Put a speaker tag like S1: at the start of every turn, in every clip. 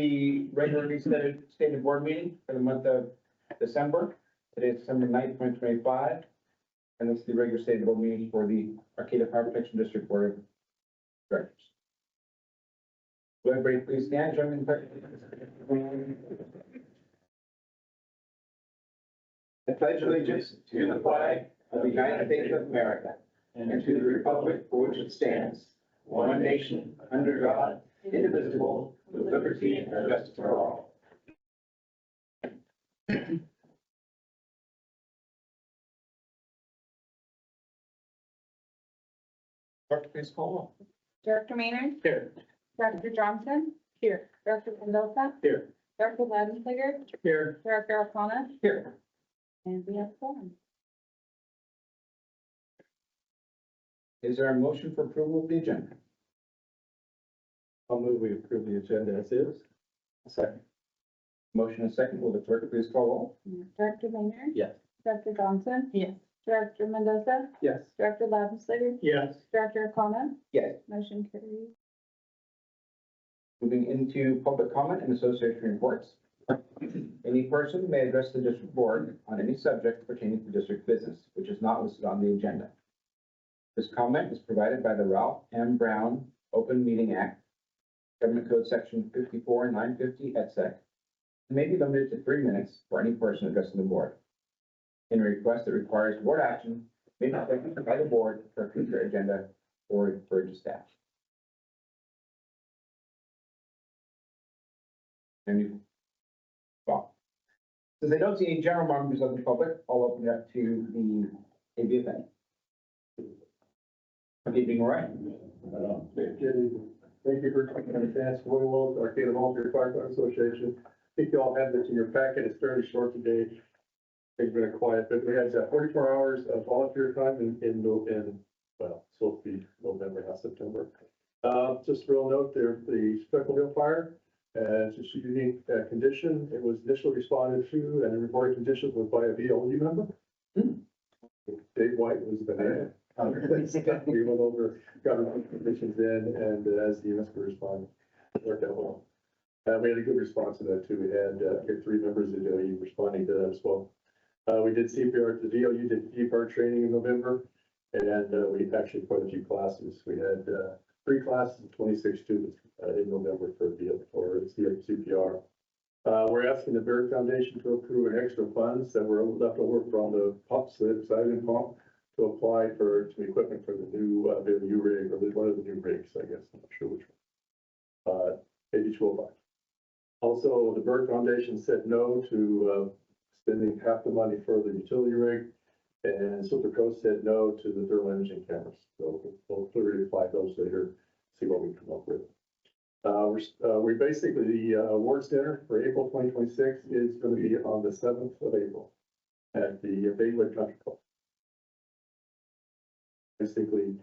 S1: The regularly stated board meeting for the month of December. Today is December 9th, 2025. And this is the regular stated board meeting for the Arcata Fire Protection District Board of Directors. Will everybody please stand, join me in the pledge? I pledge allegiance to the flag of the United States of America and to the republic for which it stands, one nation, under God, indivisible, with liberty and justice for all. Clerk, please call roll.
S2: Director Maynard,
S1: Here.
S2: Director Johnson. Here. Director Mendoza,
S1: Here.
S2: Director Ladenslinger,
S1: Here.
S2: Director Arcana,
S1: Here.
S2: and we have four.
S1: Is there a motion for approval of the agenda?
S3: I'll move we approve the agenda as is.
S1: Second. Motion and second. Will the clerk please call roll?
S2: Director Maynard.
S3: Yes.
S2: Director Johnson. Yes. Director Mendoza,
S3: Yes.
S2: Director Ladenslinger,
S3: Yes.
S2: Director Arcana,
S1: Yes.
S2: motion carries.
S1: Moving into public comment and association reports. Any person may address the district board on any subject pertaining to district business, which is not listed on the agenda. This comment is provided by the Ralph M. Brown Open Meeting Act, Government Code Section 54-950 et sec, and may be limited to 3 minutes for any person addressing the board. Any request that requires board action may be taken by the board for a future agenda or referred to staff. Well, since I don't see any general members of the public, I'll open it up to the ABFA. Okay, being all right.
S3: Thank you for taking a chance. Humboldt, Arcata Volunteer Firefighter Association. I think you all have this in your packet. It's fairly short today. Things been quiet, but we had 44 hours of volunteer time well, supposed to be November, not September. Just a real note there, the Speckle Hill fire, it's a unique condition. It was initially responded to and the reported conditions was by a VLU member. Dave White was the we went over government conditions in and as the EMS responded, it worked out well. We had a good response to that too. We had 3 members of the VLU responding to that as well. We did CPR, the DLU did CPR training in November, and we actually quite a few classes. We had 3 classes of 26 students in November for CPR. We're asking the Barrett Foundation to approve an extra funds that were left over from the pumps, the Poseidon pump, to apply for some equipment for the new VLU rig, or one of the new rigs, I guess. I'm not sure which one. 8205. Also, the Barrett Foundation said no to spending half the money for the utility rig, and Silver Coast said no to the thermal imaging cameras. So we'll clearly apply those later, see what we come up with. We basically, the awards dinner for April 2026 is going to be on the 7th of April at the Baywood Country Club. Basically,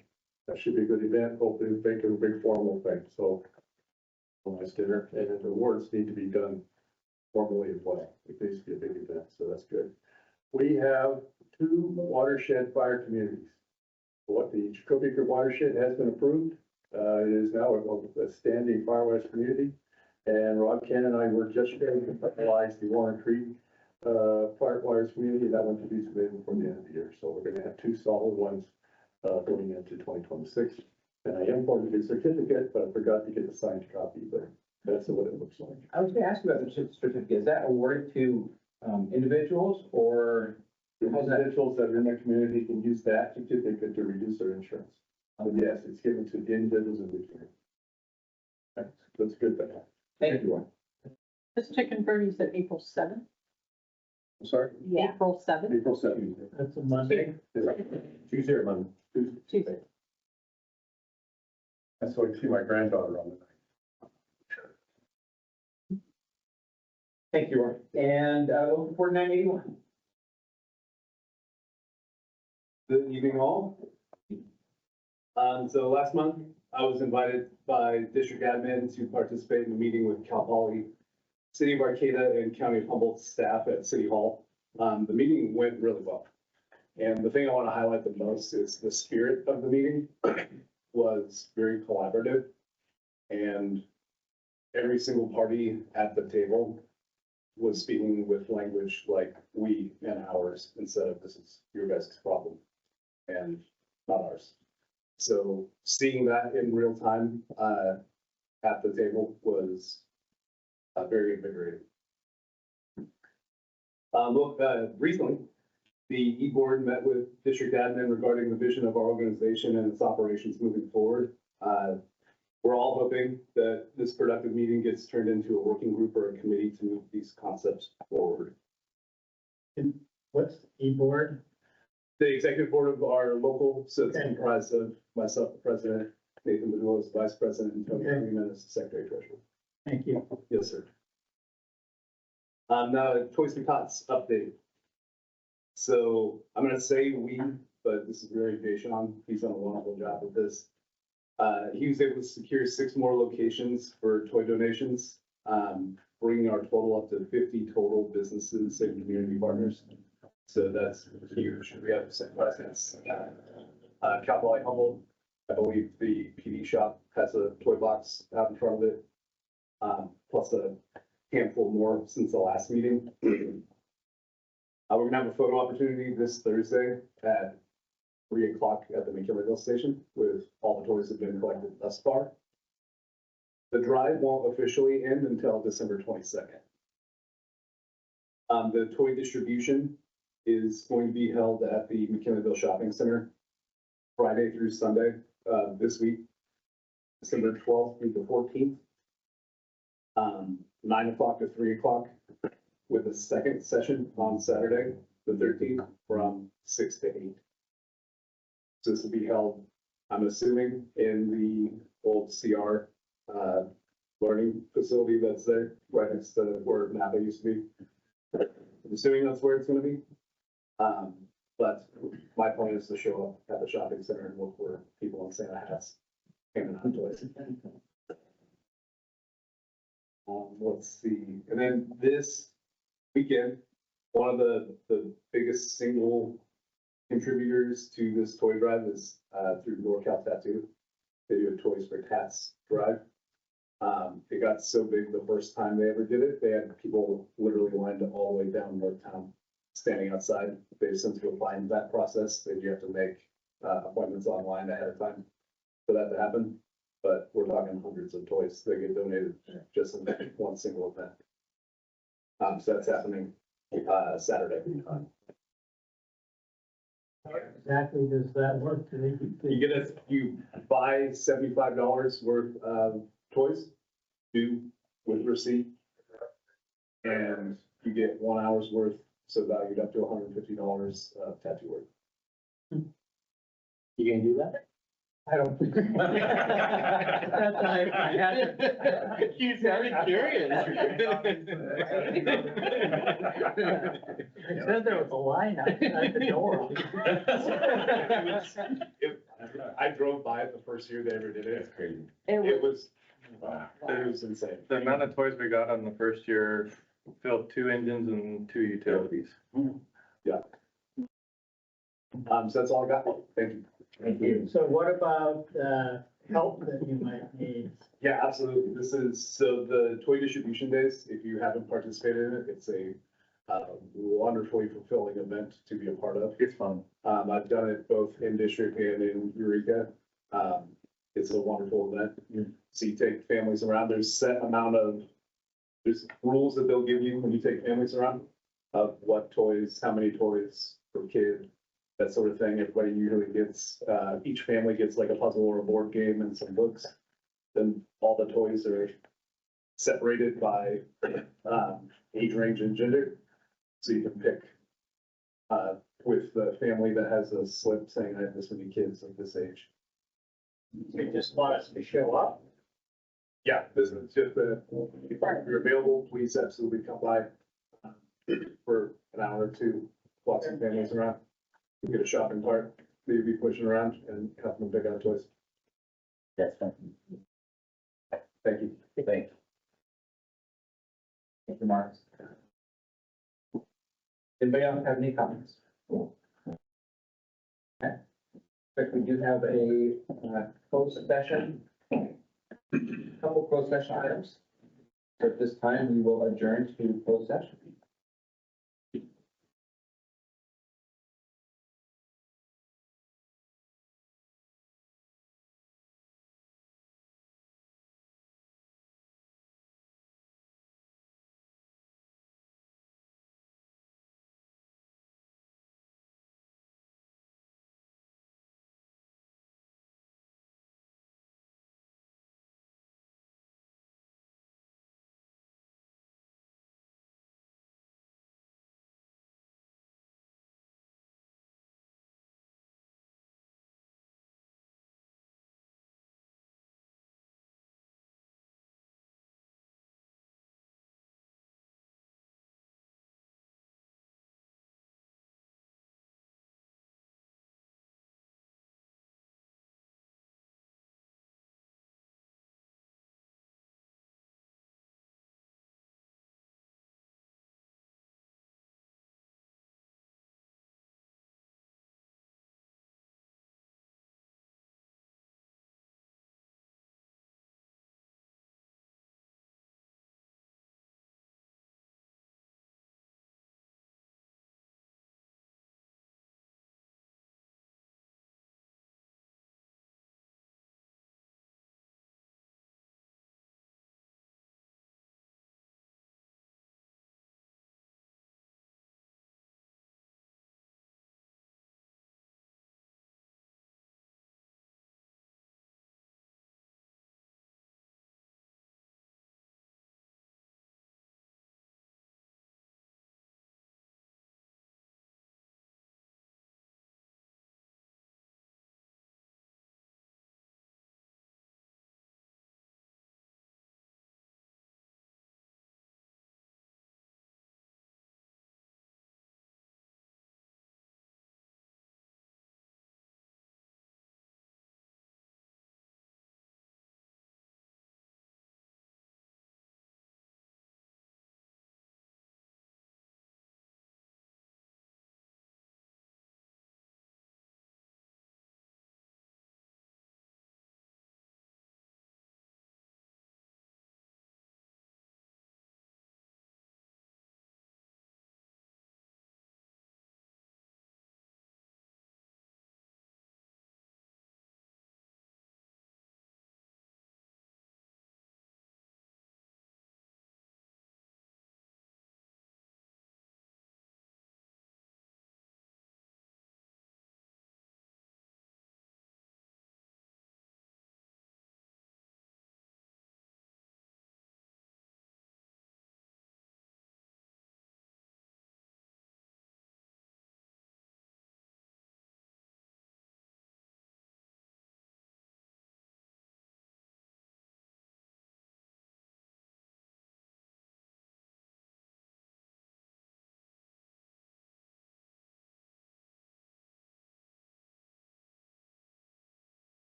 S3: that should be a good event. Hopefully, we make it a big formal thing. So, a nice dinner, and the awards need to be done formally as well. It needs to be a big event, so that's good. We have 2 watershed fire communities. What the Jacoby watershed has been approved. It is now a standing firewise community. And Rob Ken and I worked yesterday to finalize the Warren Creek firewise community. That one to be submitted before the end of the year. So we're going to have 2 solid ones going into 2026. And I imported the certificate, but I forgot to get the signed copy, but that's what it looks like.
S1: I was going to ask you about the certificate. Is that awarded to individuals or?
S3: Individuals that are in their community can use that certificate to reduce their insurance. But yes, it's given to the individuals in the community. That's a good thing.
S1: Thank you.
S4: Just to confirm, you said April 7th?
S3: I'm sorry?
S4: Yeah. April 7th?
S3: April 7th.
S4: That's a Monday.
S3: Tuesday or Monday?
S4: Tuesday.
S3: That's so I can see my granddaughter on the night.
S1: Thank you, Roy. And local 4981.
S5: Good evening, all. So last month, I was invited by district admin to participate in a meeting with Cal Poly, City of Arcata, and County of Humboldt staff at City Hall. The meeting went really well. And the thing I want to highlight the most is the spirit of the meeting was very collaborative. And every single party at the table was speaking with language like we and ours instead of this is your guys' problem and not ours. So seeing that in real time at the table was very invigorating. Recently, the E-Board met with district admin regarding the vision of our organization and its operations moving forward. We're all hoping that this productive meeting gets turned into a working group or a committee to move these concepts forward.
S6: What's E-Board?
S5: The executive board of our local, so it's
S6: Okay.
S5: comprised of myself, the president, Nathan Bedwell as vice president, and Tony
S6: Okay.
S5: Freeman as the secretary treasurer.
S6: Thank you.
S5: Yes, sir. Now, Toys for Tots update. So I'm gonna say we, but this is really Deshaun. He's done a wonderful job with this. He was able to secure 6 more locations for toy donations, bringing our total up to 50 total businesses and community partners. So that's huge. We have some presence. Cal Poly Humboldt, I believe the PD shop has a toy box out in front of it. Plus a handful more since the last meeting. We're gonna have a photo opportunity this Thursday at 3 o'clock at the McKinleyville station with all the toys that have been collected thus far. The drive won't officially end until December 22nd. The toy distribution is going to be held at the McKinleyville Shopping Center Friday through Sunday, this week, December 12th through the 14th. 9 o'clock to 3 o'clock with a second session on Saturday, the 13th, from 6 to 8. So this will be held, I'm assuming, in the old CR learning facility that's there, right next to where Napa used to be. I'm assuming that's where it's gonna be. But my plan is to show up at the shopping center and look for people in Santa hats handing out toys. Let's see, and then this weekend, one of the biggest single contributors to this toy drive is through NorCal Tattoo. They do a Toys for Tats drive. It got so big the first time they ever did it, they had people literally lined all the way down Northtown, standing outside. They've since refined that process. They do have to make appointments online ahead of time for that to happen. But we're talking hundreds of toys that get donated just in one single event. So that's happening Saturday.
S6: Exactly does that work?
S5: You buy $75 worth of toys, due with receipt. And you get 1 hour's worth, so valued up to $150 of tattoo work.
S6: You gonna do that? I don't think.
S4: You sounded curious.
S6: I said there was a line outside the door.
S5: I drove by it the first year they ever did it.
S7: That's crazy.
S5: It was insane.
S7: The amount of toys we got on the first year filled 2 engines and 2 utilities.
S5: So that's all I got. Thank you.
S6: Thank you. So what about, help that you might need?
S5: Yeah, absolutely. This is, so the toy distribution days, if you haven't participated in it, it's a wonderfully fulfilling event to be a part of.
S7: It's fun.
S5: I've done it both in district and in Eureka. It's a wonderful event. So you take families around, there's rules that they'll give you when you take families around of what toys, how many toys per kid, that sort of thing. Everybody usually gets, each family gets like a puzzle or a board game and some books. Then all the toys are separated by age range and gender. So you can pick with the family that has a slip saying I have this many kids of this age.
S6: You just want us to show up?
S5: Yeah, this is just if you're available, please absolutely come by for an hour or two, walk some families around. Get a shopping cart, maybe be pushing around and help them pick out toys.
S6: That's fine.
S5: Thank you.
S1: Thank you, Mark. Anybody else have any comments? Okay. But we do have a closed session. Couple closed session items. So at this time, we will adjourn to closed session.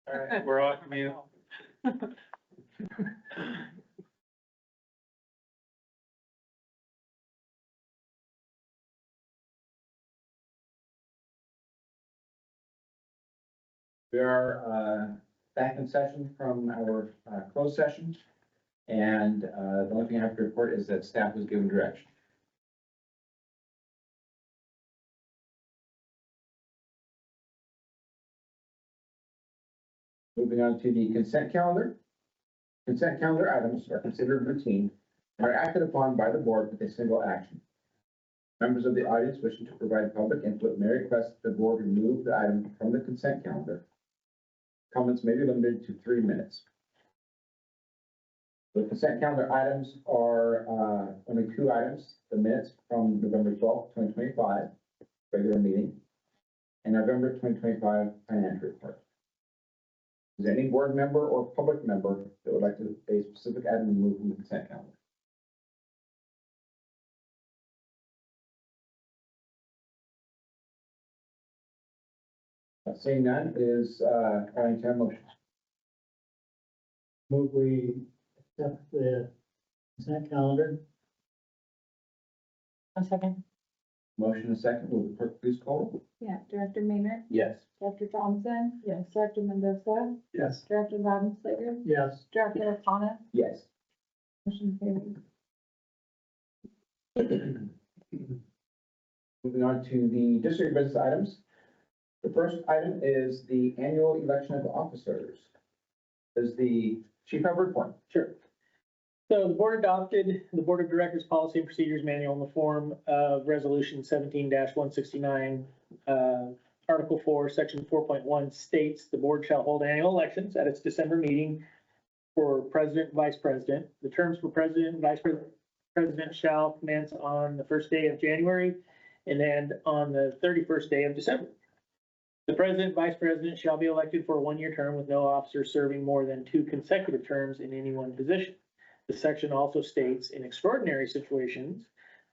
S7: All right, we're off mute.
S1: We are back in session from our closed session. And the only thing I have to report is that staff was given direction. Moving on to the consent calendar. Consent calendar items are considered routine and are acted upon by the board with a single action. Members of the audience wishing to provide public input may request that the board remove the item from the consent calendar. Comments may be limited to 3 minutes. The consent calendar items are only 2 items: the minutes from November 12th, 2025, regular meeting, and November 2025 financial report. Is there any board member or public member that would like to a specific item removed from the consent calendar? Seeing none, is calling to a motion.
S6: Move we accept the consent calendar.
S2: A second.
S1: Motion and second. Will the clerk please call?
S2: Yeah, Director Maynard,
S1: Yes.
S2: Director Johnson. Yes. Director Mendoza,
S3: Yes.
S2: Director Lavensberger,
S6: Yes.
S2: Director Arcata.
S1: Yes.
S2: Motion carried.
S1: Moving on to the district business items. The first item is the annual election of officers. Does the chief have a report?
S8: Sure. So the board adopted the Board of Directors Policy and Procedures Manual in the form of Resolution 17-169. Article 4, Section 4.1 states the board shall hold annual elections at its December meeting for president and vice president. The terms for president and vice president shall commence on the first day of January and end on the 31st day of December. The president and vice president shall be elected for a 1-year term with no officer serving more than 2 consecutive terms in any one position. The section also states in extraordinary situations,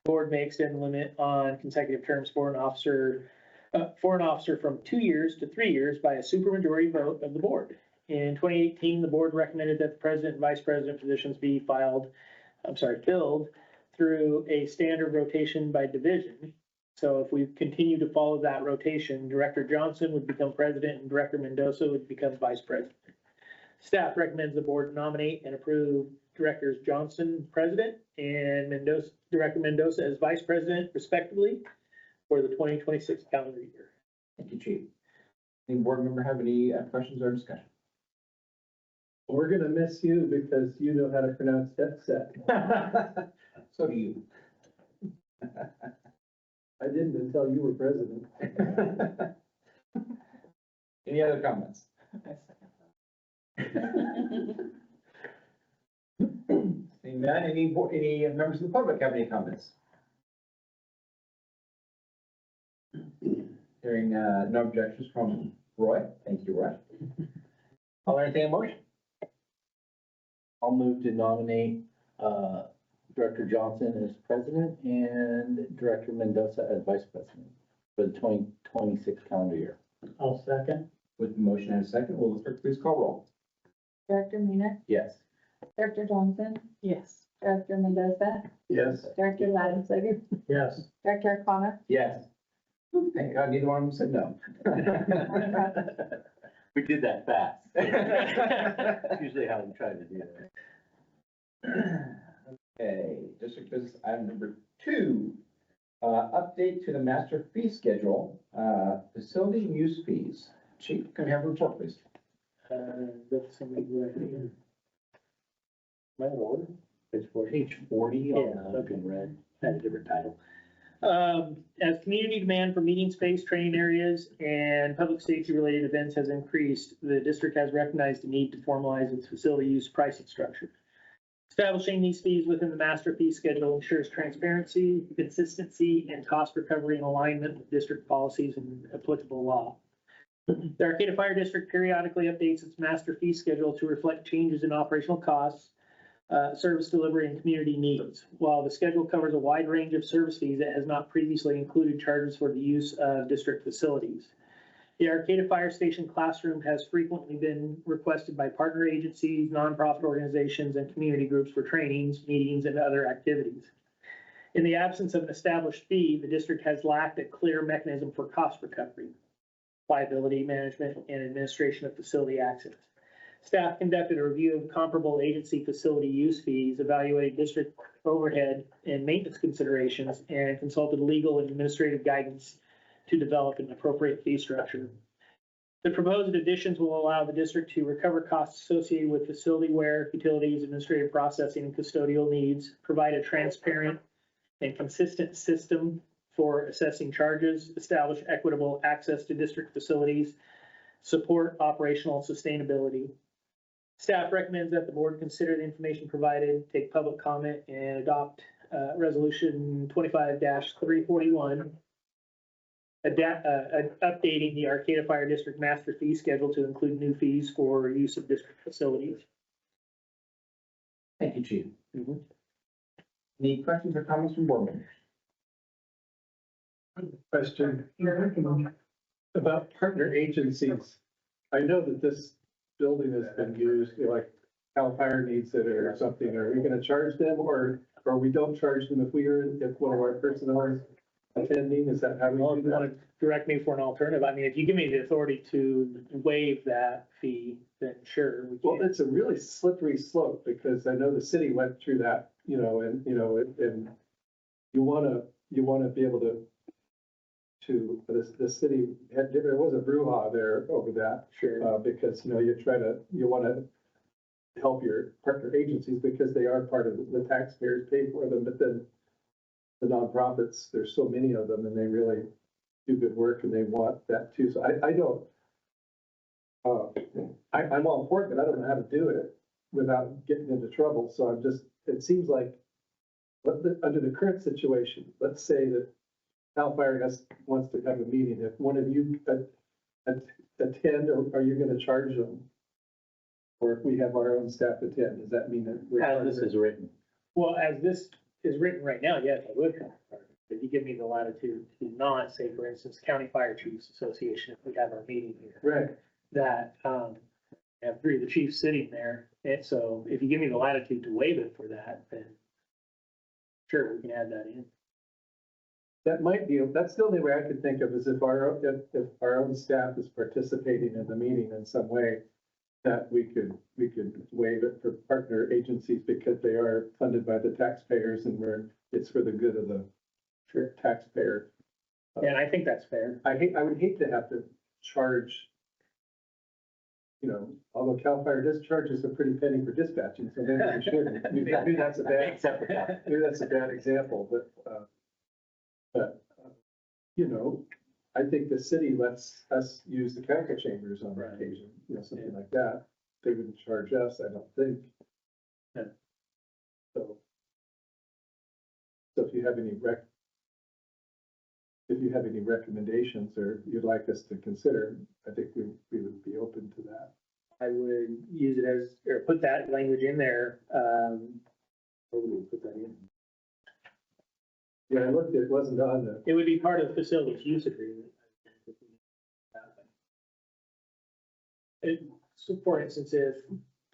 S8: the board may extend the limit on consecutive terms for an officer from 2 years to 3 years by a supermajority vote of the board. In 2018, the board recommended that the president and vice president positions be filled through a standard rotation by division. So if we continue to follow that rotation, Director Johnson would become president and Director Mendoza would become vice president. Staff recommends the board nominate and approve Directors Johnson, president, and Director Mendoza as vice president respectively for the 2026 calendar year.
S1: Thank you, chief. Any board member have any questions or discussion?
S3: We're gonna miss you because you know how to pronounce that set.
S1: So do you.
S3: I didn't until you were president.
S1: Any other comments? Seeing none, any members of the public have any comments? Hearing no objections from Roy. Thank you, Roy. I'll entertain a motion.
S4: I'll move to nominate, Director Johnson as president and Director Mendoza as vice president for the 2026 calendar year.
S6: I'll second.
S1: With the motion and a second, will the clerk please call roll?
S2: Director Maynard,
S4: Yes.
S2: Director Johnson. Yes. Director Mendoza,
S3: Yes.
S2: Director Lavensberger,
S6: Yes.
S2: Director Arcata.
S1: Yes. Thank God neither one of them said no.
S4: We did that fast. That's usually how we try to do that.
S1: Okay, district business item number 2, update to the master fee schedule, facility use fees. Chief, can we have a report, please?
S8: That's something right here. My lord.
S4: It's page 40 on
S8: Yeah,
S4: the
S8: okay.
S4: in red, had a different title.
S8: As community demand for meeting space, training areas, and public safety related events has increased, the district has recognized the need to formalize its facility use pricing structure. Establishing these fees within the master fee schedule ensures transparency, consistency, and cost recovery in alignment with district policies and applicable law. The Arcata Fire District periodically updates its master fee schedule to reflect changes in operational costs, service delivery, and community needs. While the schedule covers a wide range of service fees, it has not previously included charges for the use of district facilities. The Arcata Fire Station classroom has frequently been requested by partner agencies, nonprofit organizations, and community groups for trainings, meetings, and other activities. In the absence of an established fee, the district has lacked a clear mechanism for cost recovery, liability management, and administration of facility access. Staff conducted a review of comparable agency facility use fees, evaluated district overhead and maintenance considerations, and consulted legal and administrative guidance to develop an appropriate fee structure. The proposed additions will allow the district to recover costs associated with facility wear, utilities, administrative processing, and custodial needs, provide a transparent and consistent system for assessing charges, establish equitable access to district facilities, support operational sustainability. Staff recommends that the board consider the information provided, take public comment, and adopt Resolution 25-341, updating the Arcata Fire District Master Fee Schedule to include new fees for use of district facilities.
S1: Thank you, Chief. Any questions or comments from board members?
S3: Question about partner agencies. I know that this building has been used, like Cal Fire needs it or something. Are we gonna charge them or we don't charge them if one of our personnel is attending? Is that how
S8: Well,
S3: we
S8: if
S3: do
S8: you
S3: that?
S8: want to direct me for an alternative, I mean, if you give me the authority to waive that fee, then sure. we
S3: Well,
S8: can.
S3: it's a really slippery slope because I know the city went through that, and you wanna be able to, the city had, there was a brouhaha there over that.
S8: Sure.
S3: Because, you wanna help your partner agencies because they are part of the taxpayers pay for them, but then the nonprofits, there's so many of them and they really do good work and they want that too. So I don't, I'm all for it, but I don't know how to do it without getting into trouble. So I'm just, it seems like under the current situation, let's say that Cal Fire wants to have a meeting. If one of you attend, or are you gonna charge them? Or if we have our own staff attend, does that mean that we're?
S4: As this is written.
S8: Well, as this is written right now, yes, I would. If you give me the latitude to not, say, for instance, County Fire Chiefs Association, if we have our meeting here,
S3: Right.
S8: that, have three of the chiefs sitting there. And so if you give me the latitude to waive it for that, then sure, we can add that in.
S3: That might be, that's the only way I could think of is if our own staff is participating in the meeting in some way, that we could waive it for partner agencies because they are funded by the taxpayers and it's for the good of the taxpayer.
S8: And I think that's fair.
S3: I would hate to have to charge, although Cal Fire does charge us a pretty penny for dispatching, so maybe we shouldn't. Maybe that's a bad example, but, I think the city lets us use the council chambers on occasion, something like that. They wouldn't charge us, I don't think.
S8: Yeah.
S3: So if you have any recommendations or you'd like us to consider, I think we would be open to that.
S8: I would use it as, or put that language in there. Where would we put that in?
S3: Yeah, I looked, it wasn't on the,
S8: It would be part of the facilities use agreement. So for instance, if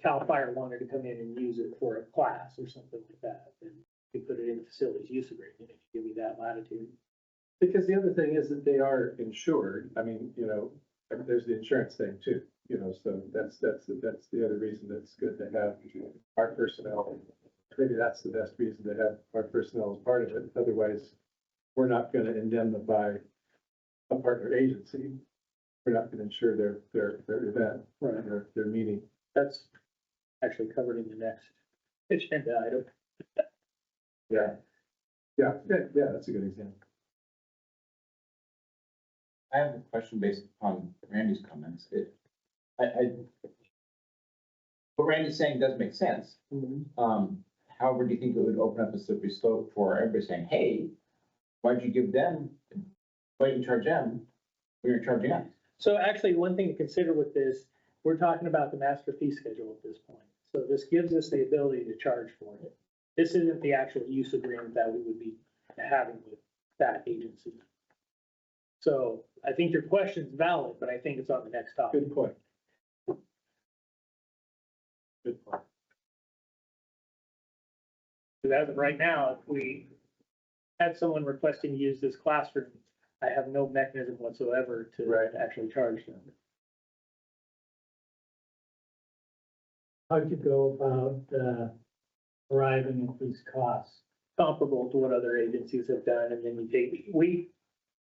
S8: Cal Fire wanted to come in and use it for a class or something like that, then you put it in the facilities use agreement if you give me that latitude.
S3: because the other thing is that they are insured. I mean, there's the insurance thing too, so that's the other reason that's good to have our personnel. Maybe that's the best reason to have our personnel as part of it. Otherwise, we're not gonna indemnify a partner agency. We're not gonna insure their event, their meeting.
S8: That's actually covered in the next agenda item.
S3: Yeah, that's a good example.
S1: I have a question based on Randy's comments. What Randy's saying does make sense. However, do you think it would open up a slippery slope for everybody saying, hey, why'd you charge them when you're charging us?
S8: So actually, one thing to consider with this, we're talking about the master fee schedule at this point. So this gives us the ability to charge for it. This isn't the actual use agreement that we would be having with that agency. So I think your question's valid, but I think it's on the next topic.
S3: Good point. Good point.
S8: Because as of right now, if we had someone requesting to use this classroom, I have no mechanism whatsoever to
S3: Right.
S8: actually charge them.
S6: How'd you go about, arriving at these costs?
S8: Comparable to what other agencies have done, and then you take,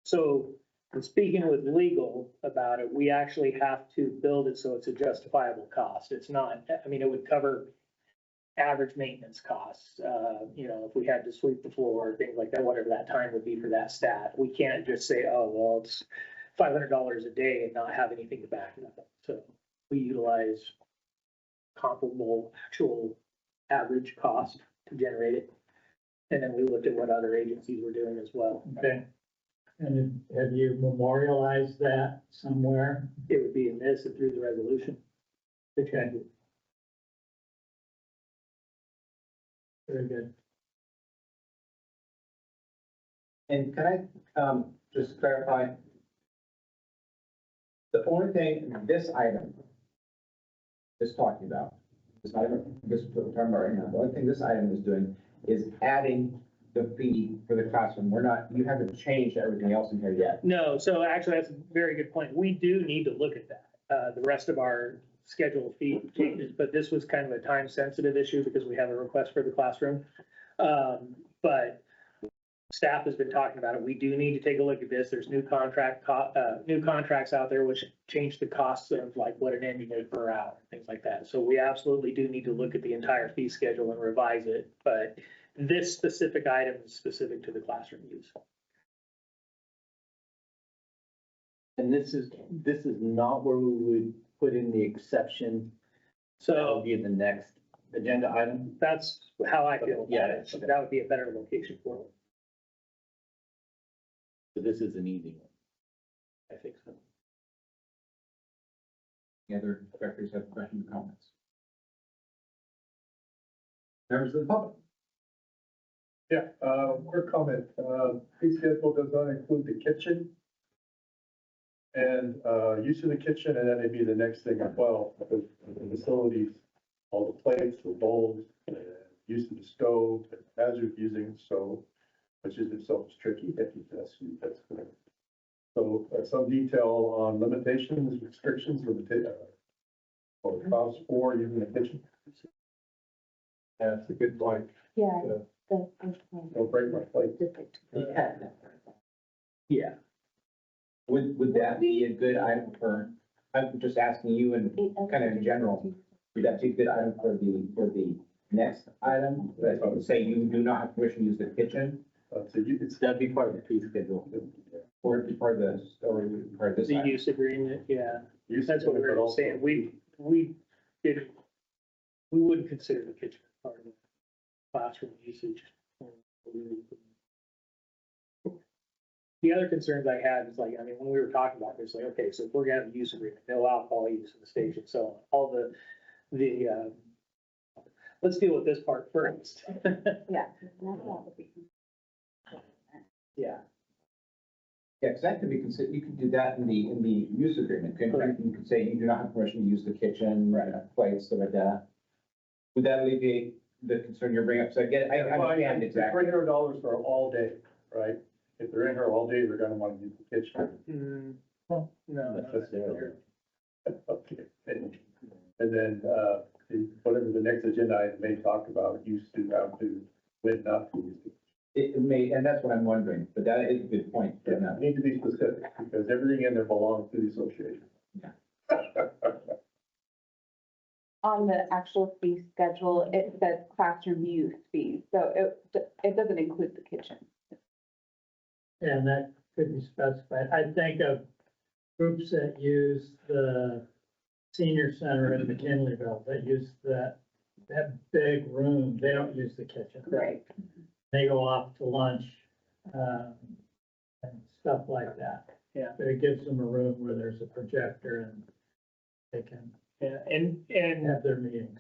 S8: so in speaking with legal about it, we actually have to build it so it's a justifiable cost. It's not, I mean, it would cover average maintenance costs, if we had to sweep the floor, things like that, whatever that time would be for that staff. We can't just say, oh, well, it's $500 a day and not have anything to back it up. So we utilize comparable actual average cost to generate it. And then we looked at what other agencies were doing as well.
S6: Okay. And have you memorialized that somewhere?
S8: It would be in this and through the resolution.
S6: Okay. Very good.
S1: And can I, just clarify? The only thing this item is talking about, this item, this is what we're talking about right now, the only thing this item is doing is adding the fee for the classroom. You haven't changed everything else in here yet.
S8: No, so actually, that's a very good point. We do need to look at that. The rest of our schedule fee changes, but this was kind of a time sensitive issue because we have a request for the classroom. But staff has been talking about it. We do need to take a look at this. There's new contracts out there which change the costs of like what an engine is per hour, things like that. So we absolutely do need to look at the entire fee schedule and revise it, but this specific item is specific to the classroom use.
S4: And this is not where we would put in the exception. That
S8: So
S4: would be the next agenda item.
S8: that's how I feel about
S4: Yeah,
S8: it.
S4: okay.
S8: That would be a better location for it.
S4: So this is an easy one.
S8: I think so.
S1: Any other directors have questions or comments? Members of the public?
S3: Yeah, quick comment, fee schedule does not include the kitchen. And, use of the kitchen, and then it'd be the next thing as well, because the facilities, all the plates, the bowls, use of the stove, hazard using stove, which is itself is tricky, that's correct. So, some detail on limitations, restrictions, or costs for using the kitchen. That's a good point.
S2: Yeah.
S3: Yeah.
S2: The-
S3: Don't break my plate.
S8: Yeah.
S1: Would that be a good item for, I'm just asking you and kind of in general, would that be a good item for the next item? That would say you do not have permission to use the kitchen,
S4: That'd be part of the fee schedule.
S1: or it'd be part of this, or it would be part of this
S8: The
S1: item?
S8: use agreement, yeah.
S3: Use
S8: That's what we
S3: of it, but
S8: were
S3: also-
S8: saying. We wouldn't consider the kitchen part of the classroom usage. The other concerns I had is like, I mean, when we were talking about this, like, okay, so if we're gonna have a use agreement, no alcohol use in the station, so all let's deal with this part first.
S2: Yeah.
S8: Yeah.
S1: Yeah, because that could be considered, you could do that in the use agreement.
S8: Correct.
S1: You could say you do not have permission to use the kitchen, plates, stuff like that. Would that alleviate the concern you're bringing up? So I understand exactly.
S3: $300 for all day, right? If they're in here all day, they're gonna wanna use the kitchen.
S8: No,
S4: Not necessarily.
S3: Okay. And then, whatever the next agenda item may talk about, you still have to, when not to use it.
S1: It may, and that's what I'm wondering, but that is a good point.
S3: You need to be specific, because everything in there belongs to the association.
S2: On the actual fee schedule, it says classroom use fees, so it doesn't include the kitchen.
S6: And that could be specified. I think of groups that use the senior center in McKinleyville, that use that big room. They don't use the kitchen.
S2: Right.
S6: They go off to lunch, and stuff like that.
S8: Yeah.
S6: But it gives them a room where there's a projector and they can
S8: yeah, and
S6: have their meetings.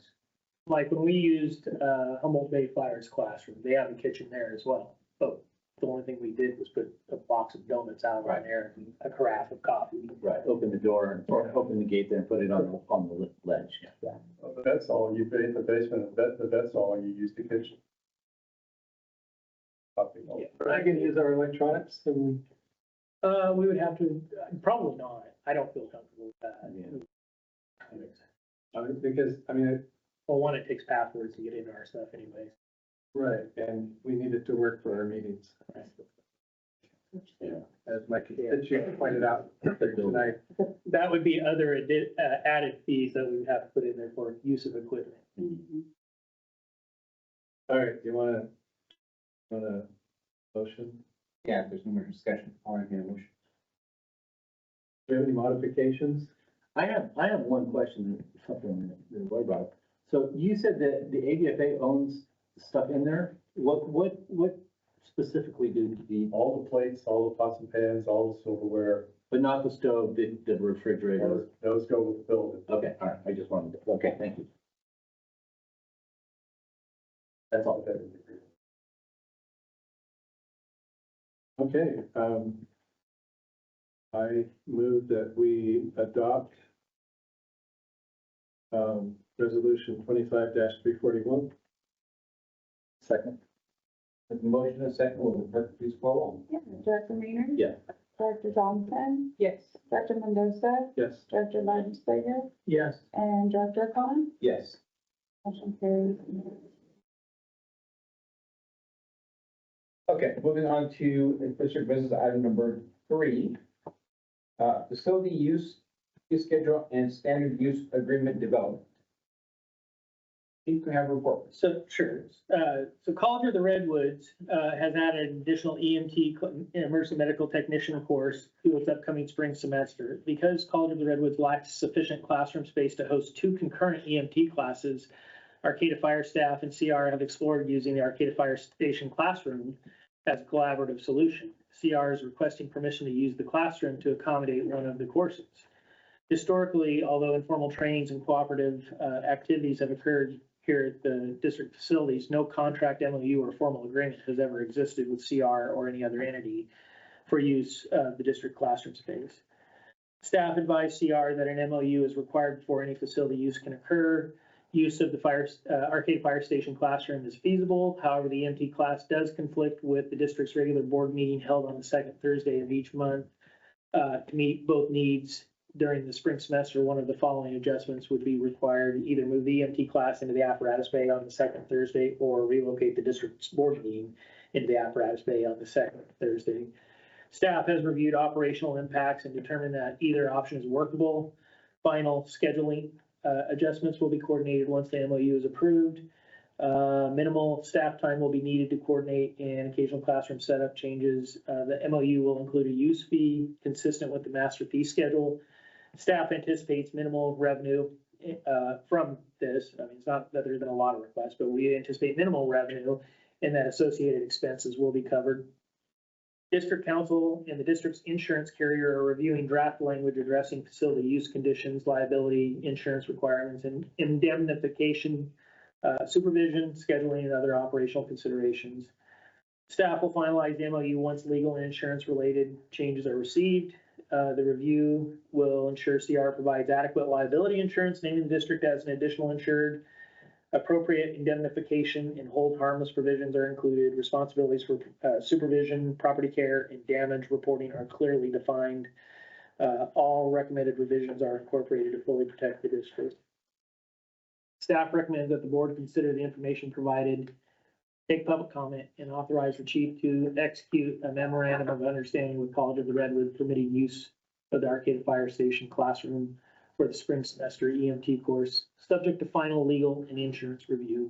S8: like when we used Humboldt Bay Fire's classroom, they have a kitchen there as well. But the only thing we did was put a box of donuts out on there and a carafe of coffee.
S4: Right, open the door or open the gate there and put it on the ledge, yeah.
S3: That's all, you pay the basement, that's all, you use the kitchen. Coffee.
S8: I
S5: can use our electronics and.
S8: We would have to, probably not. I don't feel comfortable with that.
S5: Because, I mean,
S8: Well, one, it takes passwords to get into our stuff anyways.
S5: right, and we need it to work for our meetings. As my constituent pointed out tonight.
S8: That would be other added fees that we would have to put in there for use of equipment.
S5: All right, do you wanna motion?
S1: Yeah, if there's no more discussion, I'll entertain a motion.
S5: Do you have any modifications?
S4: I have one question, something that Roy brought up. So you said that the ADFA owns stuff in there. What specifically do the,
S3: All the plates, all the pots and pans, all the silverware,
S4: but not the stove, the refrigerator?
S3: those go with the building.
S4: Okay, all right, I just wanted to, okay, thank you. That's all.
S3: Okay, I move that we adopt resolution 25-341.
S4: Second?
S1: With the motion and a second, will the clerk please call roll?
S2: Yeah, Director Maynard?
S4: Yes.
S2: Director Johnson?
S8: Yes.
S2: Director Mendoza?
S3: Yes.
S2: Director Legislator?
S8: Yes.
S2: And Director Collins?
S1: Yes.
S2: Motion carries.
S1: Okay, moving on to district business item number 3. Facility use, fee schedule, and standard use agreement development. You can have a report.
S8: So, sure. So College of the Redwoods has added an additional EMT immersive medical technician course to its upcoming spring semester. Because College of the Redwoods lacks sufficient classroom space to host 2 concurrent EMT classes, Arcata Fire staff and CR have explored using the Arcata Fire Station classroom as a collaborative solution. CR is requesting permission to use the classroom to accommodate one of the courses. Historically, although informal trainings and cooperative activities have occurred here at the district facilities, no contract, MOU, or formal agreement has ever existed with CR or any other entity for use of the district classroom space. Staff advised CR that an MOU is required before any facility use can occur. Use of the Arcata Fire Station classroom is feasible. However, the EMT class does conflict with the district's regular board meeting held on the second Thursday of each month. To meet both needs during the spring semester, one of the following adjustments would be required: either move the EMT class into the apparatus bay on the second Thursday or relocate the district's board meeting into the apparatus bay on the second Thursday. Staff has reviewed operational impacts and determined that either option is workable. Final scheduling adjustments will be coordinated once the MOU is approved. Minimal staff time will be needed to coordinate and occasional classroom setup changes. The MOU will include a use fee consistent with the master fee schedule. Staff anticipates minimal revenue from this. I mean, it's not that there's been a lot of requests, but we anticipate minimal revenue and that associated expenses will be covered. District council and the district's insurance carrier are reviewing draft language addressing facility use conditions, liability, insurance requirements, and indemnification, supervision, scheduling, and other operational considerations. Staff will finalize the MOU once legal and insurance related changes are received. The review will ensure CR provides adequate liability insurance, naming the district as an additional insured. Appropriate indemnification and hold harmless provisions are included. Responsibilities for supervision, property care, and damage reporting are clearly defined. All recommended revisions are incorporated to fully protect the district. Staff recommends that the board consider the information provided, take public comment, and authorize the chief to execute a memorandum of understanding with College of the Redwoods permitting use of the Arcata Fire Station classroom for the spring semester EMT course, subject to final legal and insurance review.